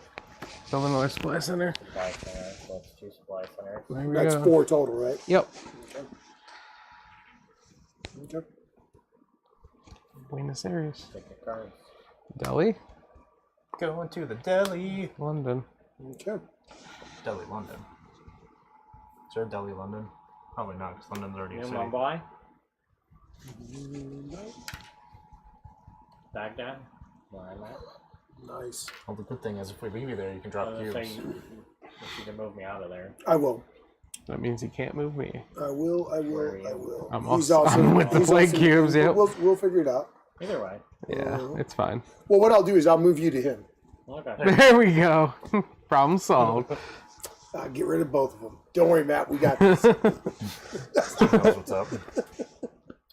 S1: Build another supply center.
S4: supply center? So it's 2 supply centers.
S1: There we
S3: That's
S1: go.
S3: 4 total, right?
S1: Yep.
S3: Okay.
S1: Buenos Aires.
S4: Take the cards.
S1: Delhi?
S2: Going to the deli.
S1: London.
S3: Okay.
S2: Delhi, London. Is there a Delhi, London? Probably not, because London's already a
S4: You
S2: city.
S4: Mumbai? Baghdad? Where I'm at?
S3: Nice.
S2: Well, the good thing is, if we leave you there, you can drop
S4: I was
S2: cubes.
S4: saying, if you can move me out of there.
S3: I will.
S1: That means he can't move me.
S3: I will. I will.
S1: I'm
S3: He's
S1: also- I'm with the
S3: he's
S1: plague cubes, yep.
S3: We'll figure it out.
S4: Either way.
S1: Yeah, it's fine.
S3: Well, what I'll do is I'll move you to him.
S4: Okay.
S1: There we go. Problem solved.
S3: I'll get rid of both of them. Don't worry, Matt. We got this.
S2: Steve knows what's up.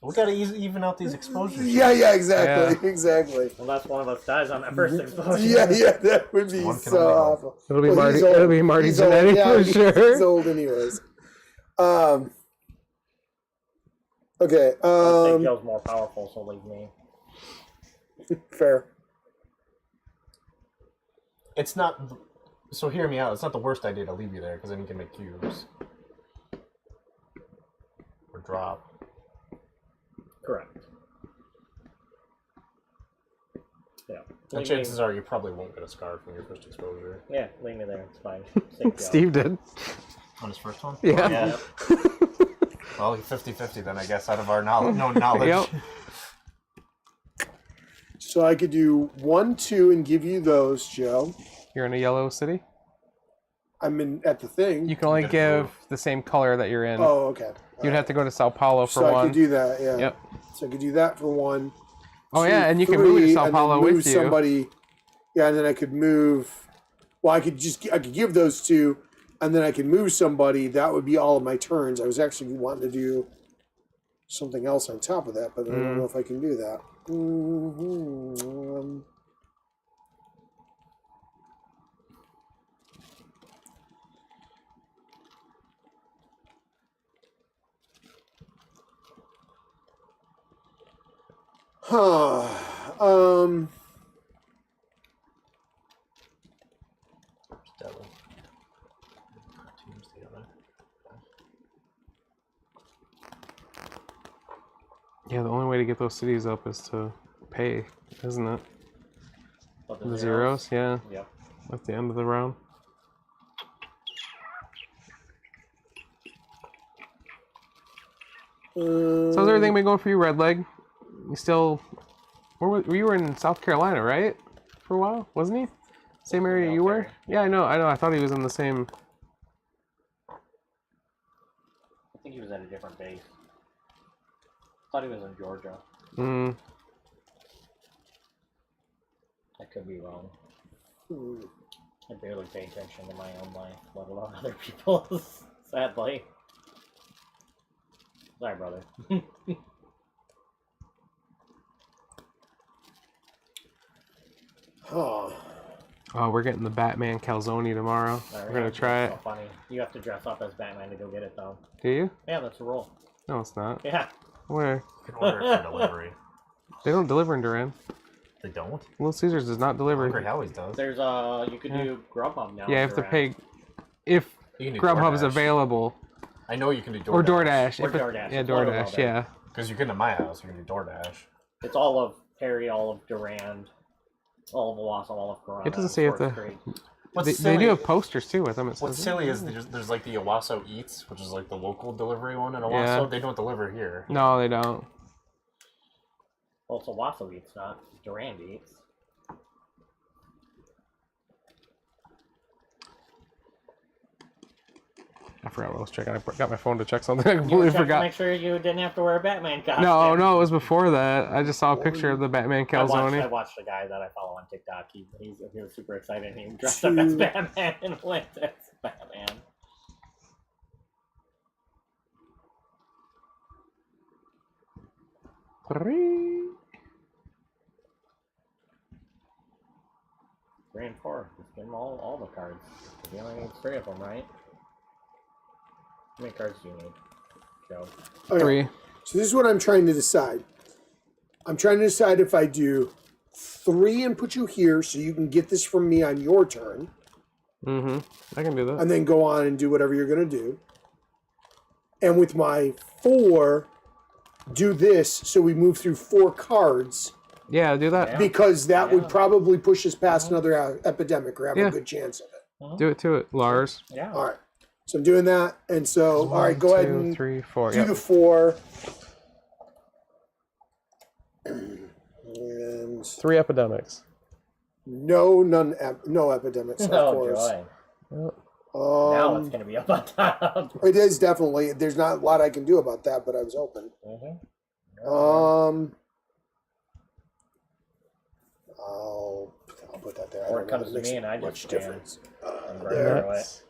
S2: We gotta even out these exposures.
S3: Yeah, exactly.
S4: Unless one of us dies on that first exposure.
S3: Yeah, that would be
S2: One can
S3: so
S2: only hope.
S3: awful.
S1: It'll be
S3: Well,
S1: Marty.
S3: he's old.
S1: It'll be Marty
S3: He's old.
S1: Jannetty
S3: Yeah,
S1: for
S3: he's
S1: sure.
S3: old anyways. Okay.
S4: I think Joe's more powerful, so leave me.
S3: Fair.
S2: It's not. So hear me out. It's not the worst idea to leave you there because then you can make cubes or drop.
S4: Correct. Yeah.
S2: And
S4: Leave
S2: chances
S4: me,
S2: are you probably won't get a scar from your first exposure.
S4: yeah, leave me there. It's fine. Save Joe.
S1: Steve did.
S2: On his first one?
S1: Yeah.
S2: Yeah. Well, 50-50 then, I guess, out of our known knowledge.
S1: Yep.
S3: So I could do 1, 2, and give you those, Joe.
S1: You're in a yellow city.
S3: I'm in at the thing.
S1: You can only
S2: Good
S1: give
S2: move.
S1: the same color that you're in.
S3: Oh, okay.
S1: You'd have to go to Sao Paulo for
S3: So I
S1: one.
S3: could do that. Yeah.
S1: Yep.
S3: So I could do that for 1.
S1: Oh
S3: 2,
S1: yeah, and you can move to
S3: 3,
S1: Sao
S3: and
S1: Paulo
S3: then move
S1: with you.
S3: somebody. Yeah, and then I could move. Well, I could give those 2, and then I could move somebody. That would be all of my turns. I was actually wanting to do something else on top of that, but I don't know if I can do that.
S2: Devil. Teams together.
S1: Yeah, the only way to get those cities up is to pay, isn't it?
S4: But
S1: The zeros, yeah,
S4: Yep.
S1: at the end of the round. So how's everything been going for you, Red Leg? You still, you were in South Carolina, right? For a while, wasn't he? Same area you were? Yeah, I know. I thought he was in the same.
S4: I think he was at a different base. I thought he was in Georgia. I could be wrong. I barely pay attention to my own life, let alone other people's. Sadly. Sorry, brother.
S1: Oh, we're getting the Batman calzone tomorrow. We're gonna try it.
S4: So funny. You have to dress up as Batman to go get it, though.
S1: Do you?
S4: Yeah, that's a rule.
S1: No, it's not.
S4: Yeah.
S1: Where?
S2: You can order it for delivery.
S1: They don't deliver in Duran.
S2: They don't?
S1: Little Caesars does not deliver.
S2: Hungry Howie's does.
S4: There's you could do Grubhub now.
S1: Yeah, you have to pay. If
S2: You can do
S1: Grubhub is
S2: DoorDash.
S1: available,
S2: I know you can do DoorDash.
S1: or DoorDash.
S4: Or
S1: If it-
S4: DoorDash.
S1: Yeah,
S4: It's one or the
S1: DoorDash.
S4: other.
S1: Yeah.
S2: Because you can at my house, you can do DoorDash.
S4: It's all of Perry, all of Durand, all of Owasso, all of Corona.
S1: It doesn't say if the.
S2: What's
S1: They do
S2: silly-
S1: have posters too with them. It says
S2: What's
S1: it.
S2: silly is there's like the Owasso Eats, which is like the local delivery one in Owasso.
S1: Yeah.
S2: They don't deliver here.
S1: No, they don't.
S4: Well, it's Owasso Eats, not Durand Eats.
S1: I forgot what I was checking. I got my phone to check something. I
S4: You
S1: completely
S4: checked to
S1: forgot.
S4: make sure you didn't have to wear a Batman costume.
S1: No, it was before that. I just saw a picture of the Batman
S4: I
S1: calzone.
S4: watched a guy that I follow on TikTok. He was super excited. He dressed up as Batman and went as Batman. Three and four. Just give him all the cards. He only needs 3 of them, right? How many cards do you need, Joe?
S3: Okay.
S1: 3.
S3: So this is what I'm trying to decide. I'm trying to decide if I do 3 and put you here so you can get this from me on your turn,
S1: Mm-hmm. I can do that.
S3: and then go on and do whatever you're going to do. And with my 4, do this so we move through 4 cards,
S1: Yeah, do that.
S4: Yeah.
S3: because that would
S4: Yeah.
S3: probably push us past another epidemic or have
S1: Yeah.
S3: a good chance of it.
S1: Do it to it, Lars.
S4: Yeah.
S3: All right. So I'm doing that. And so, all right, go ahead and
S1: 3, 4.
S3: do
S1: Yep.
S3: the 4. And
S1: 3 epidemics.
S3: no epidemics, of
S4: Oh,
S3: course.
S4: joy. Now it's going to be up on top.
S3: It is definitely. There's not a lot I can do about that, but I was open. I'll put that there.
S4: Or
S3: I
S4: it
S3: don't know
S4: comes
S3: that
S4: to me
S3: makes
S4: and I
S3: much
S4: just ban.
S3: difference.
S4: And
S3: There.
S4: grab it.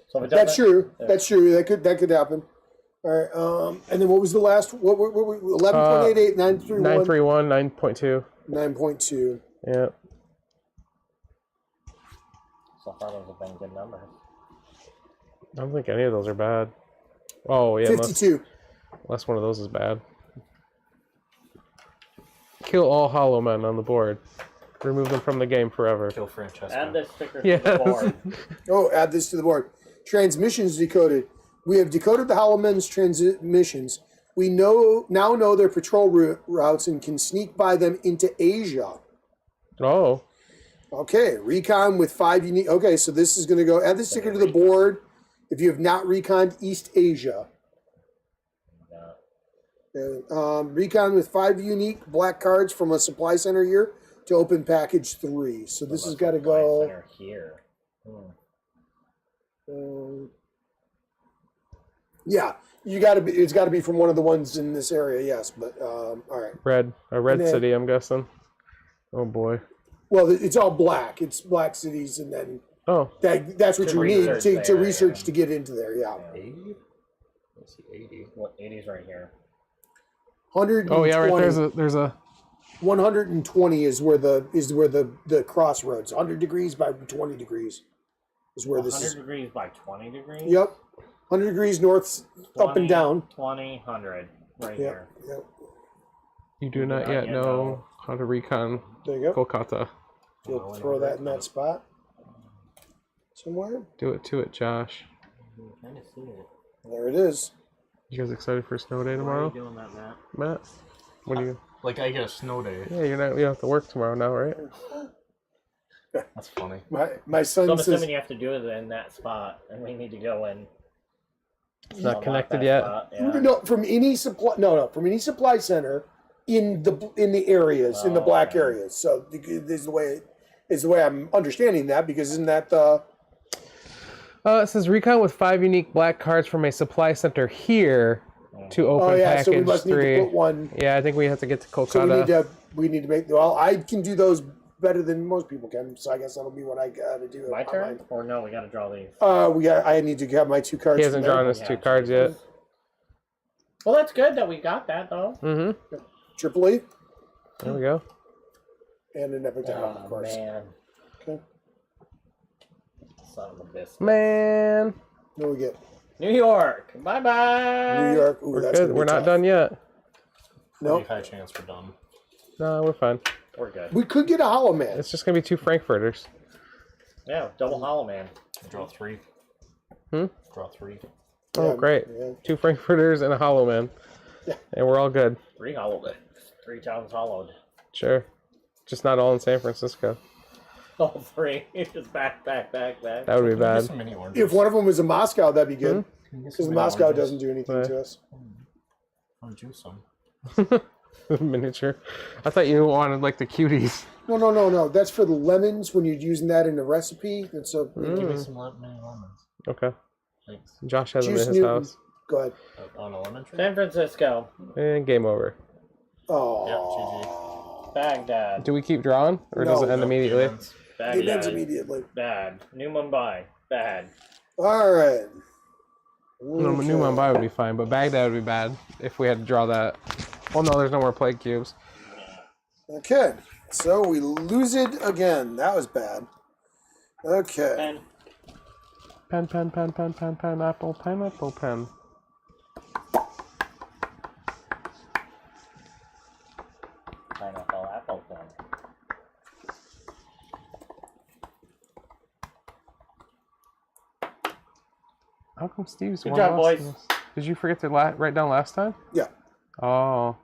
S4: So if it
S3: That's
S4: doesn't-
S3: true. That's true. That could happen. All right. And then what was the last? What 11.88, 931,
S1: 931, 9.2.
S3: 9.2.
S1: Yeah.
S4: So far, those have been good numbers.
S1: I don't think any of those are bad. Oh, yeah.
S3: 52.
S1: Unless one of those is bad. Kill all hollow men on the board. Remove them from the game forever.
S2: Kill Francesca.
S4: Add this sticker to
S1: Yes.
S4: the board.
S3: Oh, add this to the board. Transmissions decoded. We have decoded the Hollow Men's transmissions. We now know their patrol routes and can sneak by them into Asia.
S1: Oh.
S3: Okay, recon with 5 unique. Okay, so this is going to go. Add this sticker to the board if you have not reconned East Asia. Recon with 5 unique black cards from a supply center here to open package 3. So this has got to go.
S4: Center here.
S3: Yeah, you got to be. It's got to be from one of the ones in this area. Yes, but all right.
S1: A red
S3: then-
S1: city, I'm guessing. Oh boy.
S3: Well, it's all black. It's black cities, and then
S1: Oh.
S3: that's what
S4: To
S3: you need
S4: research
S3: to
S4: there,
S3: research
S4: yeah.
S3: to get into there. Yeah,
S2: 80? Let's see, 80.
S4: What 80's right here?
S3: 120.
S1: Oh yeah, right. There's a
S3: 120 is where the crossroads. 100 degrees by 20 degrees is where this
S4: 100
S3: is.
S4: degrees by 20 degrees?
S3: Yep, 100 degrees north, up and down.
S4: 20, 100, right
S3: Yep,
S4: here.
S3: yep.
S1: You do not yet know how to recon
S3: There you go.
S1: Kolkata.
S3: You'll throw that in that spot somewhere.
S1: Do it to it, Josh.
S4: I'm trying to see it.
S3: There it is.
S1: You guys excited for a snow day
S4: Why are
S1: tomorrow,
S4: you doing that, Matt?
S1: Matt? What do you?
S2: Like, I get a snow day.
S1: Yeah, you don't have to work tomorrow now, right?
S2: That's funny.
S3: My son
S4: So I'm
S3: says
S4: assuming you have to do it in that spot, and we need to go in.
S1: It's not
S4: unlock
S1: connected
S4: that
S1: yet.
S4: spot, yeah.
S3: no from any supply from any supply center in the areas in the
S4: Oh,
S3: black
S4: okay.
S3: areas. So this is the way I'm understanding that, because isn't that the
S1: It says recon with 5 unique black cards from a supply center here to open
S3: oh yeah,
S1: package
S3: so we must
S1: 3.
S3: need to put one.
S1: Yeah, I think we have to get to Kolkata.
S3: So we need to make. Well, I can do those better than most people can. So I guess that'll be what I got to do.
S4: My
S3: on
S4: turn? Or no, we gotta draw these.
S3: I need to have my 2 cards.
S1: He hasn't
S3: from there.
S1: drawn his
S4: Yeah,
S1: 2 cards yet.
S4: Well, that's good that we got that, though.
S1: Mm-hmm.
S3: Triple E
S1: There we go.
S3: and an epitaph, of course.
S4: Man.
S3: Okay.
S4: Son of a biscuit.
S1: Man,
S3: What do we get?
S4: New York. Bye-bye.
S3: New York. Ooh,
S1: we're
S3: that's
S1: good.
S3: gonna be
S1: We're not
S3: tough.
S1: done yet.
S3: Nope.
S2: Pretty high chance we're done.
S1: No, we're fine.
S4: We're good.
S3: We could get a Hollow Man.
S1: It's just gonna be 2 Frankfurters.
S4: Yeah, double hollow man.
S2: Draw 3.
S1: Hmm?
S2: Draw 3.
S1: Oh,
S3: Yeah,
S1: great.
S3: yeah.
S1: 2 Frankfurters and a Hollow Man.
S3: Yeah.
S1: And we're all good.
S4: 3 hollow man. 3 times hollowed.
S1: Sure. Just not all in San Francisco.
S4: All 3. Just back.
S1: That would be
S2: Can you get
S1: bad.
S2: some mini oranges?
S3: If one of them was in Moscow, that'd be good.
S2: Can you get
S3: Because
S2: some mini
S3: Moscow
S2: oranges?
S3: doesn't do anything
S1: Right.
S3: to us.
S2: I'll juice some.
S1: Miniature. I thought you wanted like the cuties.
S3: No. That's for the lemons when you're using that in a recipe. And so,
S2: Give me some mini lemons.
S1: Okay.
S2: Thanks.
S1: Josh has them in
S3: Juice
S1: his
S3: Newton.
S1: house.
S3: Go ahead.
S2: On a lemon tree?
S4: San Francisco.
S1: And game over.
S3: Oh.
S4: Baghdad.
S1: Do we keep drawing? Or does
S3: No.
S1: it end immediately?
S3: It ends
S4: Baghdad.
S3: immediately.
S4: Bad. New Mumbai. Bad.
S3: All right.
S1: No, New Mumbai would be fine, but Baghdad would be bad if we had to draw that. Well, no, there's no more plague cubes.
S3: Okay. So we lose it again. That was bad. Okay.
S4: And
S1: Pen, pineapple, pen.
S4: pineapple apple pen.
S1: How come Steve's
S4: Good
S1: one
S4: job,
S1: lost
S4: boys.
S1: in this? Did you forget to write down last time?
S3: Yeah.
S1: Oh,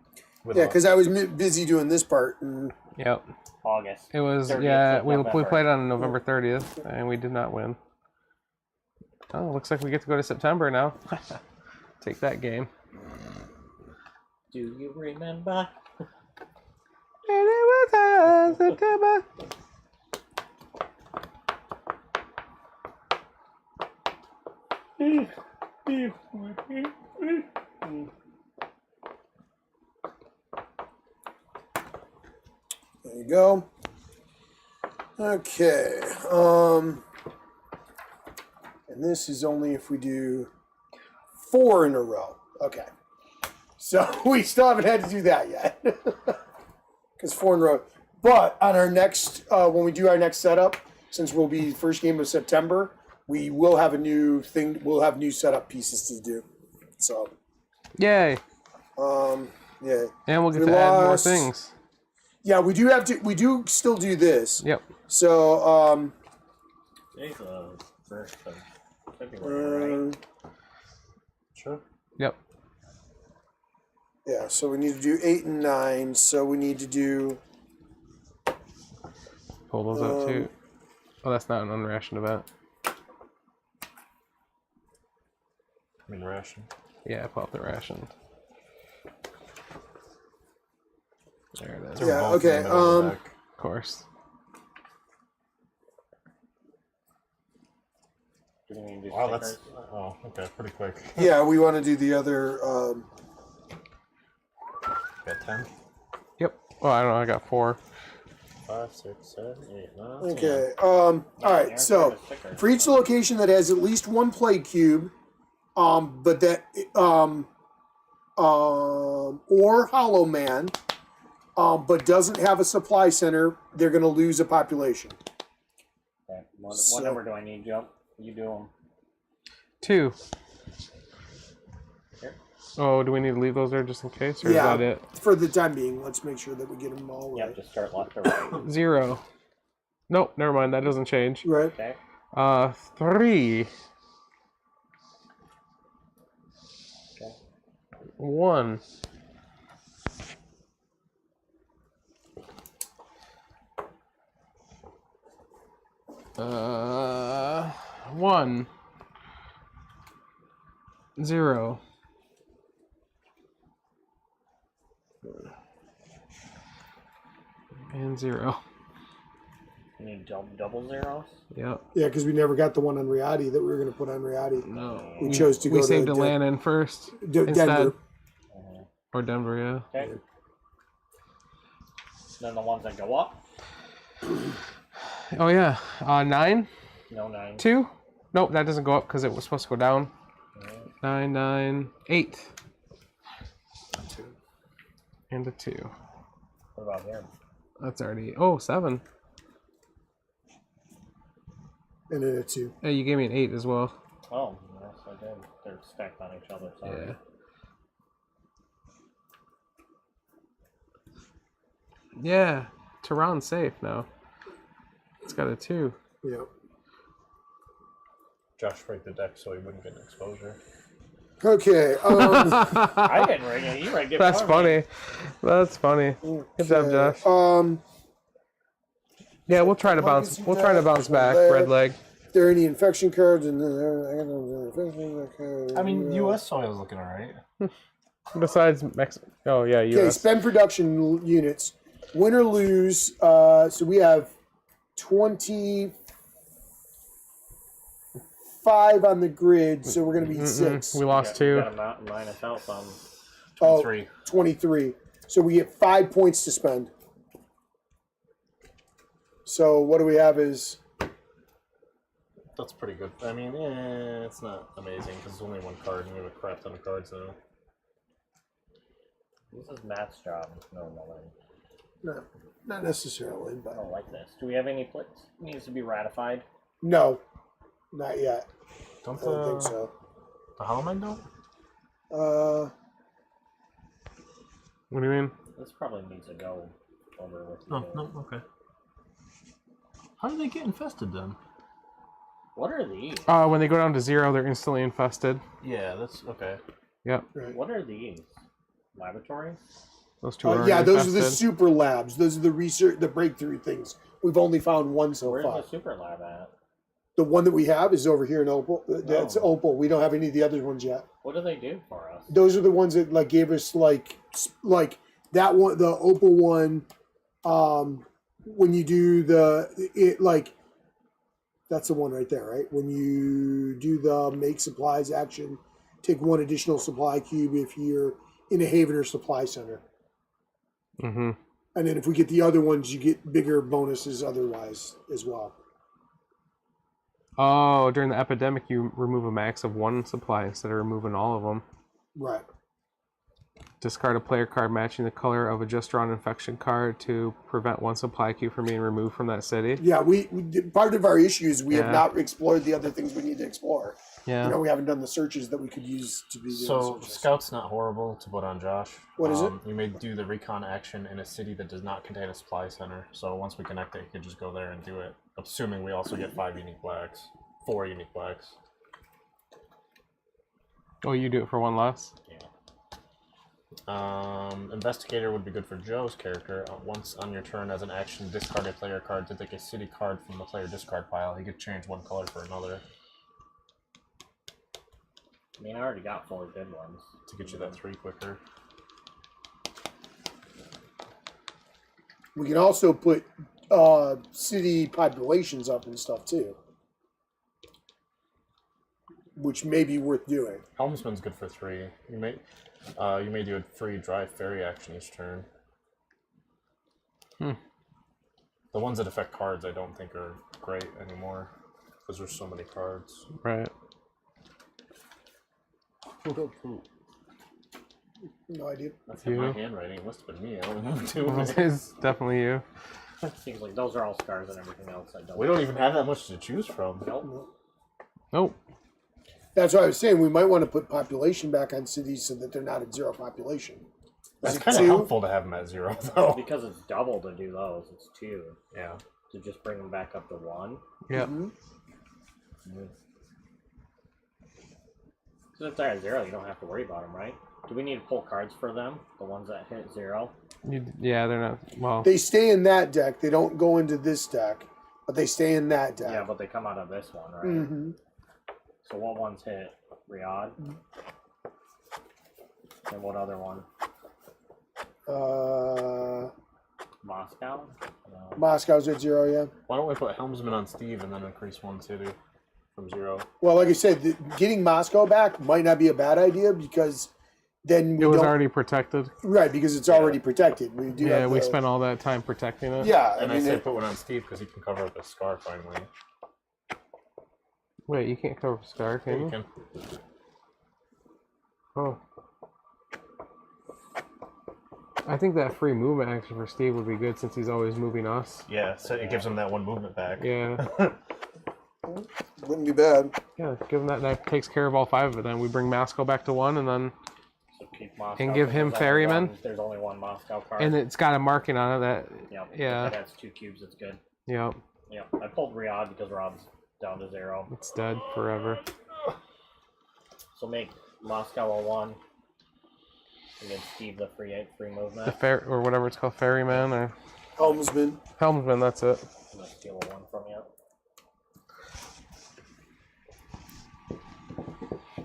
S3: Yeah, because I was busy doing this part. And
S1: yep.
S4: August.
S1: It was
S4: 30th
S1: yeah.
S4: of
S1: We
S4: November.
S1: played on November 30th, and we did not win. Oh, looks like we get to go to September now. Take that game.
S4: Do you remember?
S1: And it was September.
S3: there you go. Okay. And this is only if we do 4 in a row. Okay. So we still haven't had to do that yet. Because 4 in a row. But on our next, when we do our next setup, since we'll be first game of September, we will have a new thing. We'll have new setup pieces to do. So.
S1: Yay.
S3: Yeah.
S1: And we'll get to add more things.
S3: Yeah, we do have to. We do still do this.
S1: Yep.
S3: So,
S4: Today's the 1st of February, right?
S2: Sure.
S1: Yep.
S3: yeah. So we need to do 8 and 9. So we need to do.
S1: Pull those up too. Oh, that's not an unrationed event.
S2: I mean, ration.
S1: Yeah, pull up the ration. There it is.
S2: They're
S3: Yeah,
S2: both in the
S3: okay,
S2: middle of the deck.
S1: Of course.
S4: Do we need to do
S2: Wow,
S4: stickers?
S2: that's okay, pretty quick.
S3: Yeah, we want to do the other.
S2: Got 10,
S1: Yep. Well, I don't know. I got 4.
S2: 5, 6, 7, 8, 9.
S3: Okay. All right. So for each location that has at least 1 plague cube, but that or Hollow Man, but doesn't have a supply center, they're going to lose a population.
S4: Okay. What
S3: So-
S4: number do I need, Joe? You do them.
S1: 2.
S4: Here.
S1: Oh, do we need to leave those there just in case, or
S3: Yeah.
S1: is that it?
S3: For the time being, let's make sure that we get them all
S4: Yep,
S3: right.
S4: just start left or right.
S1: 0. Nope. Never mind. That doesn't change.
S3: Right.
S4: Okay.
S1: 3.
S4: Okay.
S1: 1. Uh, 1. 0. And 0.
S4: You need double zeros?
S1: Yep.
S3: Yeah, because we never got the one on Riadi that we were going to put on Riadi.
S1: No.
S3: We chose to go
S1: We
S3: to
S1: saved a land in first instead.
S3: Denver.
S1: Or Denver, yeah.
S4: Okay. Then the ones that go up?
S1: Oh, yeah. 9?
S4: No 9.
S1: 2? Nope, that doesn't go up because it was supposed to go down. 9, 9, 8.
S2: 2.
S1: And a 2.
S4: What about him?
S1: That's already... Oh, 7.
S3: And then a 2.
S1: Hey, you gave me an 8 as well.
S4: Oh, yes, I did. They're stacked on each other. Sorry.
S1: Yeah. Yeah. Tehran's safe now. It's got a 2.
S3: Yeah.
S2: Josh rigged the deck so he wouldn't get an exposure.
S3: Okay.
S4: I didn't ring it. You rigged it.
S1: That's
S4: for me.
S1: funny. That's funny. Good job, Josh. Yeah, we'll try to bounce. We'll try to bounce back. Red leg.
S3: If there are any infection cards, and
S2: I mean, U.S. soil is looking alright.
S1: Besides Mexico. Oh yeah,
S3: Okay,
S1: U.S.
S3: spend production units. Win or lose. So we have 25 on the grid, so we're going to be 6.
S1: We lost
S4: You
S1: 2.
S4: got a minus out some.
S2: 23.
S3: 23. So we get 5 points to spend. So what do we have is...
S2: That's pretty good. I mean, it's not amazing because it's only 1 card and we have a crap ton of cards now.
S4: This is Matt's job normally.
S3: No, not necessarily,
S4: I
S3: but...
S4: don't like this. Do we have any plates? Needs to be ratified.
S3: No, not yet.
S2: Don't
S3: I don't think so.
S2: the Hollow Men don't?
S1: What do you mean?
S4: This probably needs to go over with.
S5: Oh, no, okay. How did they get infested then?
S4: What are these?
S1: When they go down to 0, they're instantly infested.
S2: Yeah, that's okay.
S1: Yep.
S3: Right.
S4: What are these? Laboratories?
S1: Those 2 are
S3: Yeah, those are the
S1: infested.
S3: super labs. Those are the research, the breakthrough things. We've only found one so
S4: Where's
S3: far.
S4: the super lab at?
S3: The one that we have is over here in Opal. That's
S4: Oh.
S3: Opal. We don't have any of the other ones yet.
S4: What do they do for us?
S3: Those are the ones that like gave us like that one, the Opal one. When you do that's the one right there, right? When you do the make supplies action, take 1 additional supply cube if you're in a haven or supply center.
S1: Mm-hmm.
S3: And then if we get the other ones, you get bigger bonuses otherwise as well.
S1: Oh, during the epidemic, you remove a max of 1 supply instead of removing all of them.
S3: Right.
S1: Discard a player card matching the color of a just drawn infection card to prevent 1 supply queue from being removed from that city.
S3: Yeah, we part of our issue is we have
S1: Yeah.
S3: not explored the other things we need to explore.
S1: Yeah.
S3: You know, we haven't done the searches that we could use to be doing
S2: So,
S3: searches.
S2: Scout's not horrible to put on Josh.
S3: What is it?
S2: You may do the recon action in a city that does not contain a supply center. So once we connect it, you can just go there and do it. Assuming we also get 5 unique blacks. 4 unique blacks.
S1: Oh, you do it for 1 less?
S2: Yeah. Investigator would be good for Joe's character. Once on your turn as an action, discard a player card to take a city card from the player discard pile. He could change 1 color for another
S4: I mean, I already got 4 good ones.
S2: to get you that 3 quicker.
S3: We can also put city populations up and stuff too, which may be worth doing.
S2: Helmsman's good for 3. You may do a free drive ferry action each turn.
S1: Hmm.
S2: The ones that affect cards I don't think are great anymore because there's so many cards.
S1: Right.
S3: No idea.
S2: That's in my
S1: You?
S2: handwriting. It must have been me. I don't know who
S1: Well,
S2: to
S1: it's definitely you.
S4: Seems like those are all scars and everything else I don't.
S2: We don't even have that much to choose from.
S4: Nope.
S1: Nope.
S3: That's what I was saying. We might want to put population back on cities so that they're not at 0 population.
S2: That's
S3: it
S2: kind of
S3: 2?
S2: helpful to have them at 0, though.
S4: Because it's double to do those. It's 2
S2: Yeah.
S4: to just bring them back up to 1.
S1: Yep.
S3: Mhm.
S4: Because if they're at 0, you don't have to worry about them, right? Do we need to pull cards for them? The ones that hit 0?
S1: Yeah, they're not. Well,
S3: They stay in that deck. They don't go into this deck, but they stay in that deck.
S4: Yeah, but they come out of this one, right?
S3: Mm-hmm.
S4: So what ones hit? Riyadh? And what other one? Moscow? No.
S3: Moscow's at 0, yeah.
S2: Why don't we put Helmsman on Steve and then increase 1 city from 0?
S3: Well, like I said, getting Moscow back might not be a bad idea because then we
S1: it was
S3: don't.
S1: already protected.
S3: Right, because it's already protected. We do.
S1: Yeah,
S3: have
S1: we
S3: the-
S1: spent all that time protecting it.
S3: Yeah,
S2: And I
S3: mean,
S2: say put one on Steve because he can cover up his scar finally.
S1: Wait, you can't cover Scar,
S2: Yeah,
S1: can
S2: you
S1: you?
S2: can.
S1: Oh. I think that free movement action for Steve would be good since he's always moving us.
S2: Yeah, so it gives him that 1 movement back.
S1: Yeah.
S3: wouldn't be bad.
S1: Yeah, give him that. That takes care of all 5 of it. Then we bring Masco back to 1, and then
S4: So keep Moscow.
S1: And give
S4: 'cause
S1: him
S4: there's only
S1: Ferryman?
S4: There's only 1 Moscow card.
S1: and it's got a marking on it that.
S4: Yep.
S1: yeah.
S4: If it has 2 cubes, it's good.
S1: Yep,
S4: Yep. I pulled Riyadh because Rob's down to 0.
S1: it's dead forever.
S4: So make Moscow a 1. And give Steve the free
S1: The
S4: movement.
S1: fair or whatever it's called, Ferryman or
S3: Helmsman.
S1: Helmsman. That's it.
S4: I'm gonna steal a 1 from you.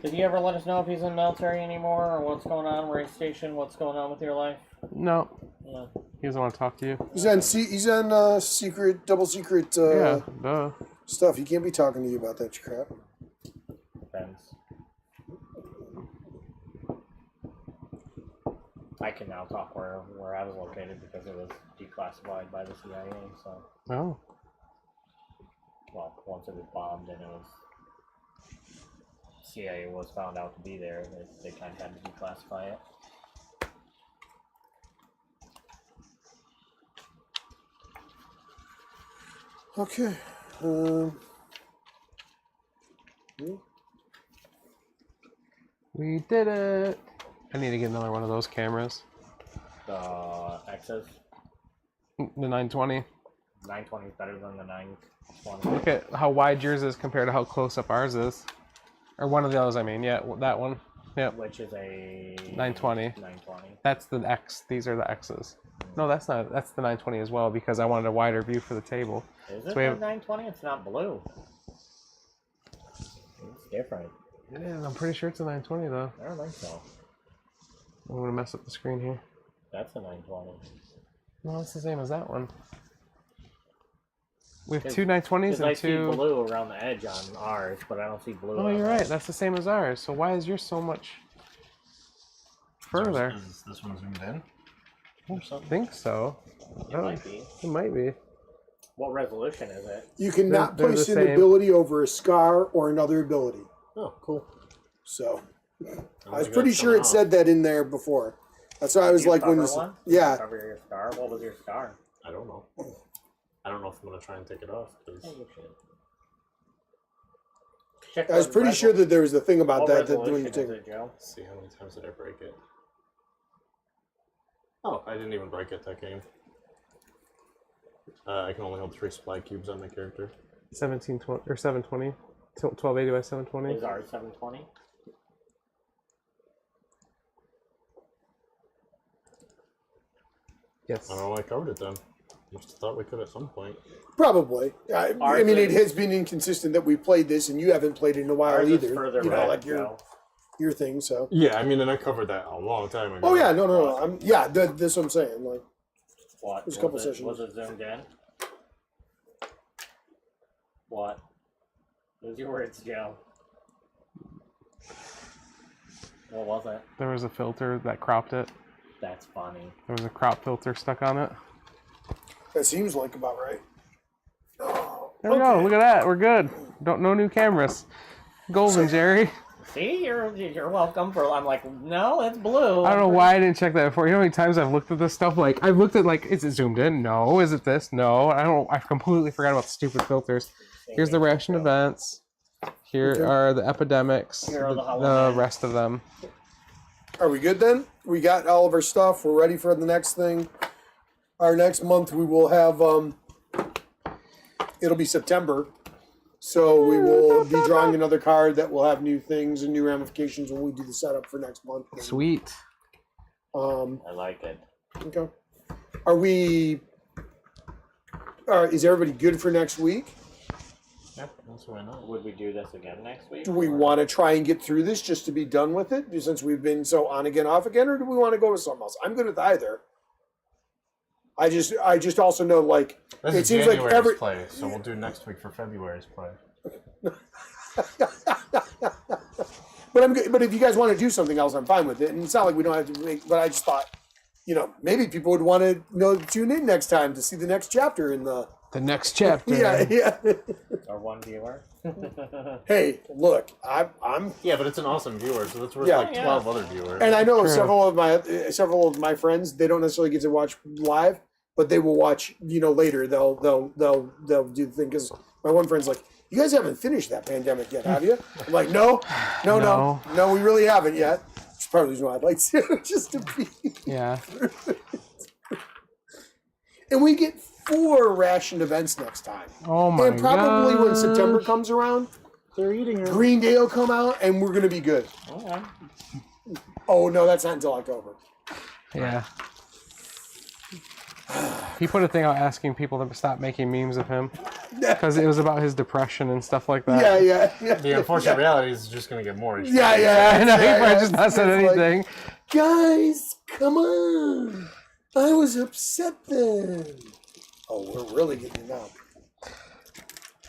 S4: Did he ever let us know if he's in the military anymore, or what's going on, where he's stationed, what's going on with your life?
S1: No,
S4: Yeah.
S1: he doesn't want to talk to you.
S3: He's on. Secret, double secret
S1: Yeah, duh.
S3: stuff. He can't be talking to you about that crap.
S4: Depends. I can now talk where I was located because it was declassified by the CIA. So,
S1: Oh,
S4: well, once it was bombed and it was CIA was found out to be there, they kind of had to declassify it.
S3: Okay.
S1: we did it. I need to get another one of those cameras.
S4: The X's
S1: The 920.
S4: 920 is better than the 920.
S1: Look at how wide yours is compared to how close up ours is. Or one of those, I mean. Yeah, that one. Yep.
S4: Which is a
S1: 920.
S4: 920.
S1: That's the X. These are the X's. No, that's not. That's the 920 as well because I wanted a wider view for the table.
S4: Is
S1: So
S4: it
S1: we
S4: the
S1: have-
S4: 920? It's not blue. It's different.
S1: It is. I'm pretty sure it's a 920 though.
S4: I don't think so.
S1: I'm gonna mess up the screen here.
S4: That's a 920.
S1: No, it's the same as that one. We have
S4: 'Cause-
S1: two 920s
S4: Because I
S1: and
S4: see
S1: two.
S4: blue around the edge on ours, but I don't see blue.
S1: Oh,
S4: on
S1: you're
S4: ours.
S1: right. That's the same as ours. So why is yours so much further?
S2: Is this one zoomed in?
S1: I don't think so.
S4: It might be.
S1: It might be.
S4: What resolution is it?
S3: You can not
S1: They're
S3: place
S1: the
S3: an
S1: same.
S3: ability over a scar or another ability.
S2: Oh, cool.
S3: So I was
S2: think
S3: pretty
S2: that's
S3: sure it
S2: coming
S3: said that in there before. That's why I was
S4: Did you
S3: like, when
S4: cover
S3: this,
S4: one?
S3: yeah,
S4: Cover your scar? What was your scar?
S2: I don't know. I don't know if I'm gonna try and take it off. 'Cause
S4: Yeah, you should. Check
S3: I was
S4: what
S3: pretty sure
S4: resol-
S3: that there was a thing about
S4: what
S3: that when
S4: resolution
S3: you
S4: is
S3: take
S4: it, Joe?
S2: let's see how many times did I break it. Oh, I didn't even break it that game. I can only hold 3 supply cubes on my character.
S1: 1720 or 720, 1280 by 720.
S4: Is ours 720?
S1: Yes.
S2: I don't know why I covered it then. Must have thought we could at some point.
S3: Probably. I
S4: Ours
S3: mean, it
S4: is-
S3: has been inconsistent that we played this, and you haven't played it in a while
S4: Ours is
S3: either.
S4: further
S3: You know,
S4: red,
S3: like
S4: Joe.
S3: your thing. So.
S2: Yeah, I mean, and I covered that a long time ago.
S3: Oh yeah, no. That's what I'm saying. Like,
S4: What?
S3: There's a couple
S4: was it,
S3: sessions.
S4: Was it zoomed in? What? Use your words, Joe. What was it?
S1: There was a filter that cropped it.
S4: That's funny.
S1: There was a crop filter stuck on it.
S3: that seems like about right. Oh,
S1: There we go. Look at that. We're good. No new cameras. Golden, Jerry.
S4: See, you're welcome for. I'm like, no, it's blue.
S1: I don't know why I didn't check that before. You know how many times I've looked at this stuff? Like, I've looked at, like, is it zoomed in? No. Is it this? No. I've completely forgot about the stupid filters. Here's the ration events. Here
S3: Okay.
S1: are the epidemics.
S4: Here are the
S1: The
S4: Halloween.
S1: rest of them.
S3: Are we good then? We got all of our stuff. We're ready for the next thing. Our next month we will have it'll be September. So we will be drawing another card that will have new things and new ramifications when we do the setup for next month.
S1: Sweet.
S4: I like it.
S3: Okay. Are we is everybody good for next week?
S2: Yeah, that's why not.
S4: Would we do this again next week?
S3: Do we want to try and get through this just to be done with it since we've been so on again, off again, or do we want to go with something else? I'm good with either. I just also know, like,
S2: This
S3: it
S2: is
S3: seems like
S2: January's play, so we'll do next week for February's play.
S3: But I'm good. But if you guys want to do something else, I'm fine with it. And it's not like we don't have to make. But I just thought, maybe people would want to tune in next time to see the next chapter in the.
S1: The next chapter.
S3: Yeah.
S4: Or one viewer?
S3: Hey, look, I'm,
S2: Yeah, but it's an awesome viewer, so that's worth
S3: Yeah.
S2: like 12 other viewers.
S3: and I know
S1: True.
S3: several of my friends. They don't necessarily get to watch live, but they will watch. Later they'll do the thing because my one friend's like, "You guys haven't finished that pandemic yet, have you?" I'm like, No, we really haven't yet. It's part of the reason why I'd like to just to be.
S1: Yeah.
S3: And we get 4 rationed events next time.
S1: Oh my god.
S3: And probably when September comes around,
S2: They're eating her.
S3: Green Day will come out and we're going to be good.
S4: Okay.
S3: Oh, no, that's not until October.
S1: Yeah. He put a thing out asking people to stop making memes of him because it was about his depression and stuff like that.
S3: Yeah.
S2: The unfortunate reality is it's just going to get more.
S3: Yeah.
S1: I know, he probably just not said
S3: It's like,
S1: anything.
S3: Guys, come on. I was upset then. Oh, we're really getting it now.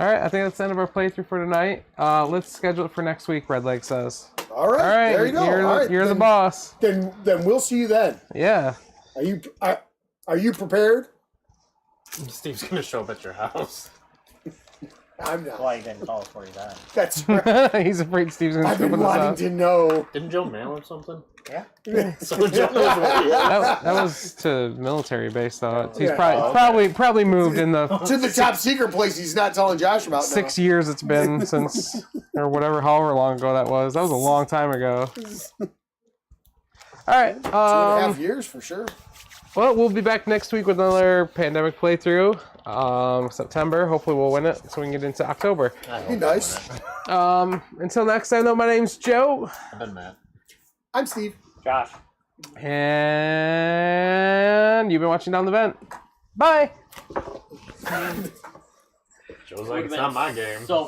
S1: All right, I think that's the end of our playthrough for tonight. Let's schedule it for next week, Redleg says.
S3: All right,
S1: All right,
S3: there you go.
S1: you're the
S3: then,
S1: boss.
S3: Then we'll see you then.
S1: Yeah.
S3: Are you prepared?
S2: Steve's going to show up at your house.
S3: I'm not.
S4: Why you didn't tell us where he's at?
S3: That's right.
S1: He's afraid Steve's going to
S3: I've
S1: open
S3: been
S1: this
S3: wanting
S1: up.
S3: to know.
S2: Didn't Joe mail him something?
S4: Yeah.
S2: So Joe knows where he is.
S1: That was to military base, though. He's
S3: Yeah.
S1: probably moved in the
S3: To the top secret place he's not telling Josh about
S1: 6 years it's been since, or whatever, however long ago that was. That was a long time ago. All right.
S3: now. 2.5 years for sure.
S1: Well, we'll be back next week with another pandemic playthrough. September. Hopefully we'll win it so we can get into October.
S3: Be nice.
S1: Until next time, though, my name's Joe.
S2: I've been Matt.
S3: I'm Steve.
S4: Josh.
S1: And you've been watching Down the Vent. Bye.
S2: Joe's like, it's not my game.
S4: So